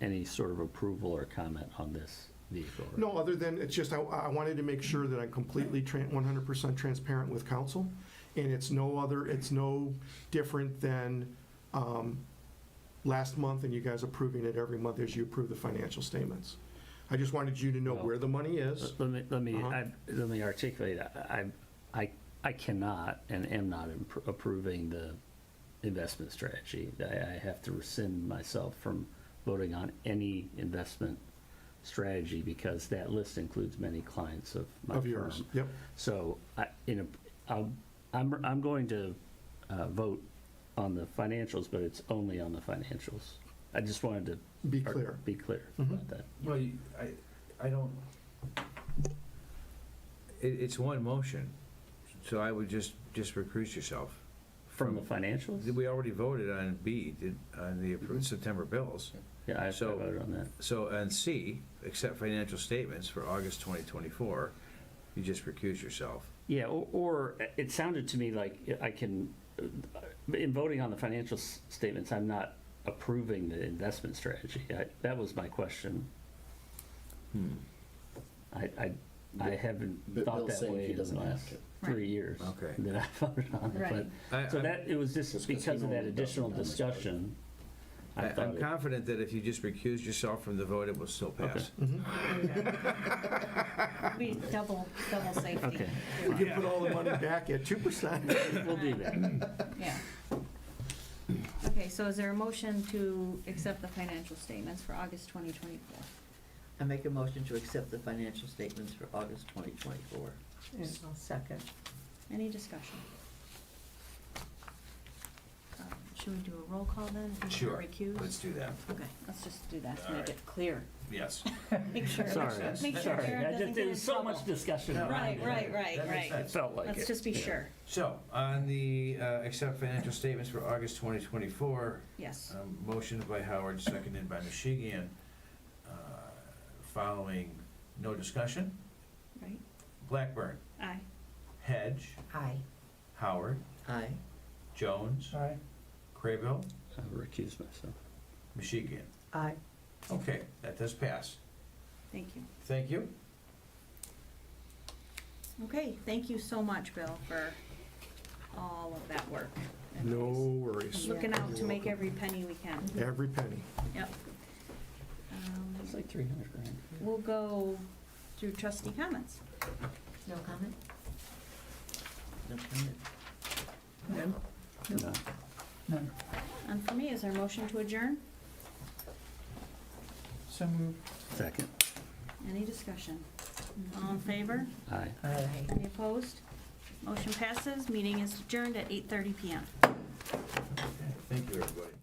any sort of approval or comment on this vehicle? right? No, other than, it's just, I wanted to make sure that I'm completely 100% transparent with council, and it's no different than last month, and you guys approving it every month as you approve the financial statements. I just wanted you to know Well, where the money is. Let me Uh-huh. let me articulate. I cannot and am not approving the investment strategy. I have to rescind myself from voting on any investment strategy because that list includes many clients of my Of firm. yours, yep. So I'm going to vote on the financials, but it's only on the financials. I just wanted to Be clear. Be clear Mhm. about that. Well, I don't, It's one motion, so I would just recuse yourself. From the financials? We already voted on B, on the approved September bills. Yeah, I So- voted on that. So on C, accept financial statements for August 2024, you just recuse yourself. Yeah, or it sounded to me like I can, in voting on the financial statements, I'm not approving the investment strategy. That was my question. I haven't But thought Bill's that saying way he in the doesn't have last to. 3 years Okay. that I voted on it. Right. But, so that, it was just Just 'cause he because of that normally additional doesn't have much discussion. I I'm thought it- confident that if you just recused yourself from the vote, it will still pass. Be double safety. Okay, We can put all the money back at 2%. we'll do that. Yeah. Okay, so is there a motion to accept the financial statements for August 2024? I make a motion to accept the financial statements for August 2024. And I'll second. Any discussion? Should we do a roll call then? if you're Sure, recused? let's do that. Okay, let's just do that to All make right. it clear. Yes. Make sure. Sorry, Make sure sorry. Aaron doesn't get There in was so trouble. much discussion. around Right, it. right. It felt like it. Let's just be yeah. sure. So, on the accept financial statements for August 2024, Yes. motion by Howard, seconded by Michigan, following no discussion. Right? Blackburn, Aye. Hedge, Aye. Howard, Aye. Jones, Aye. Craybill, I'll recuse myself. Michigan. Aye. Okay, that does pass. Thank you. Thank you. Okay, thank you so much, Bill, for all of that work. No worries. Looking out to make every penny we can. Every penny. Yep. It's like 300 grand. We'll go through trustee comments. No comment? No comment. None? No. None. And for me, is there a motion to adjourn? So moved. Second. Any discussion? All in favor? Aye. Aye. Any opposed? Motion passes. Meeting is adjourned at 8:30 PM. Thank you, everybody.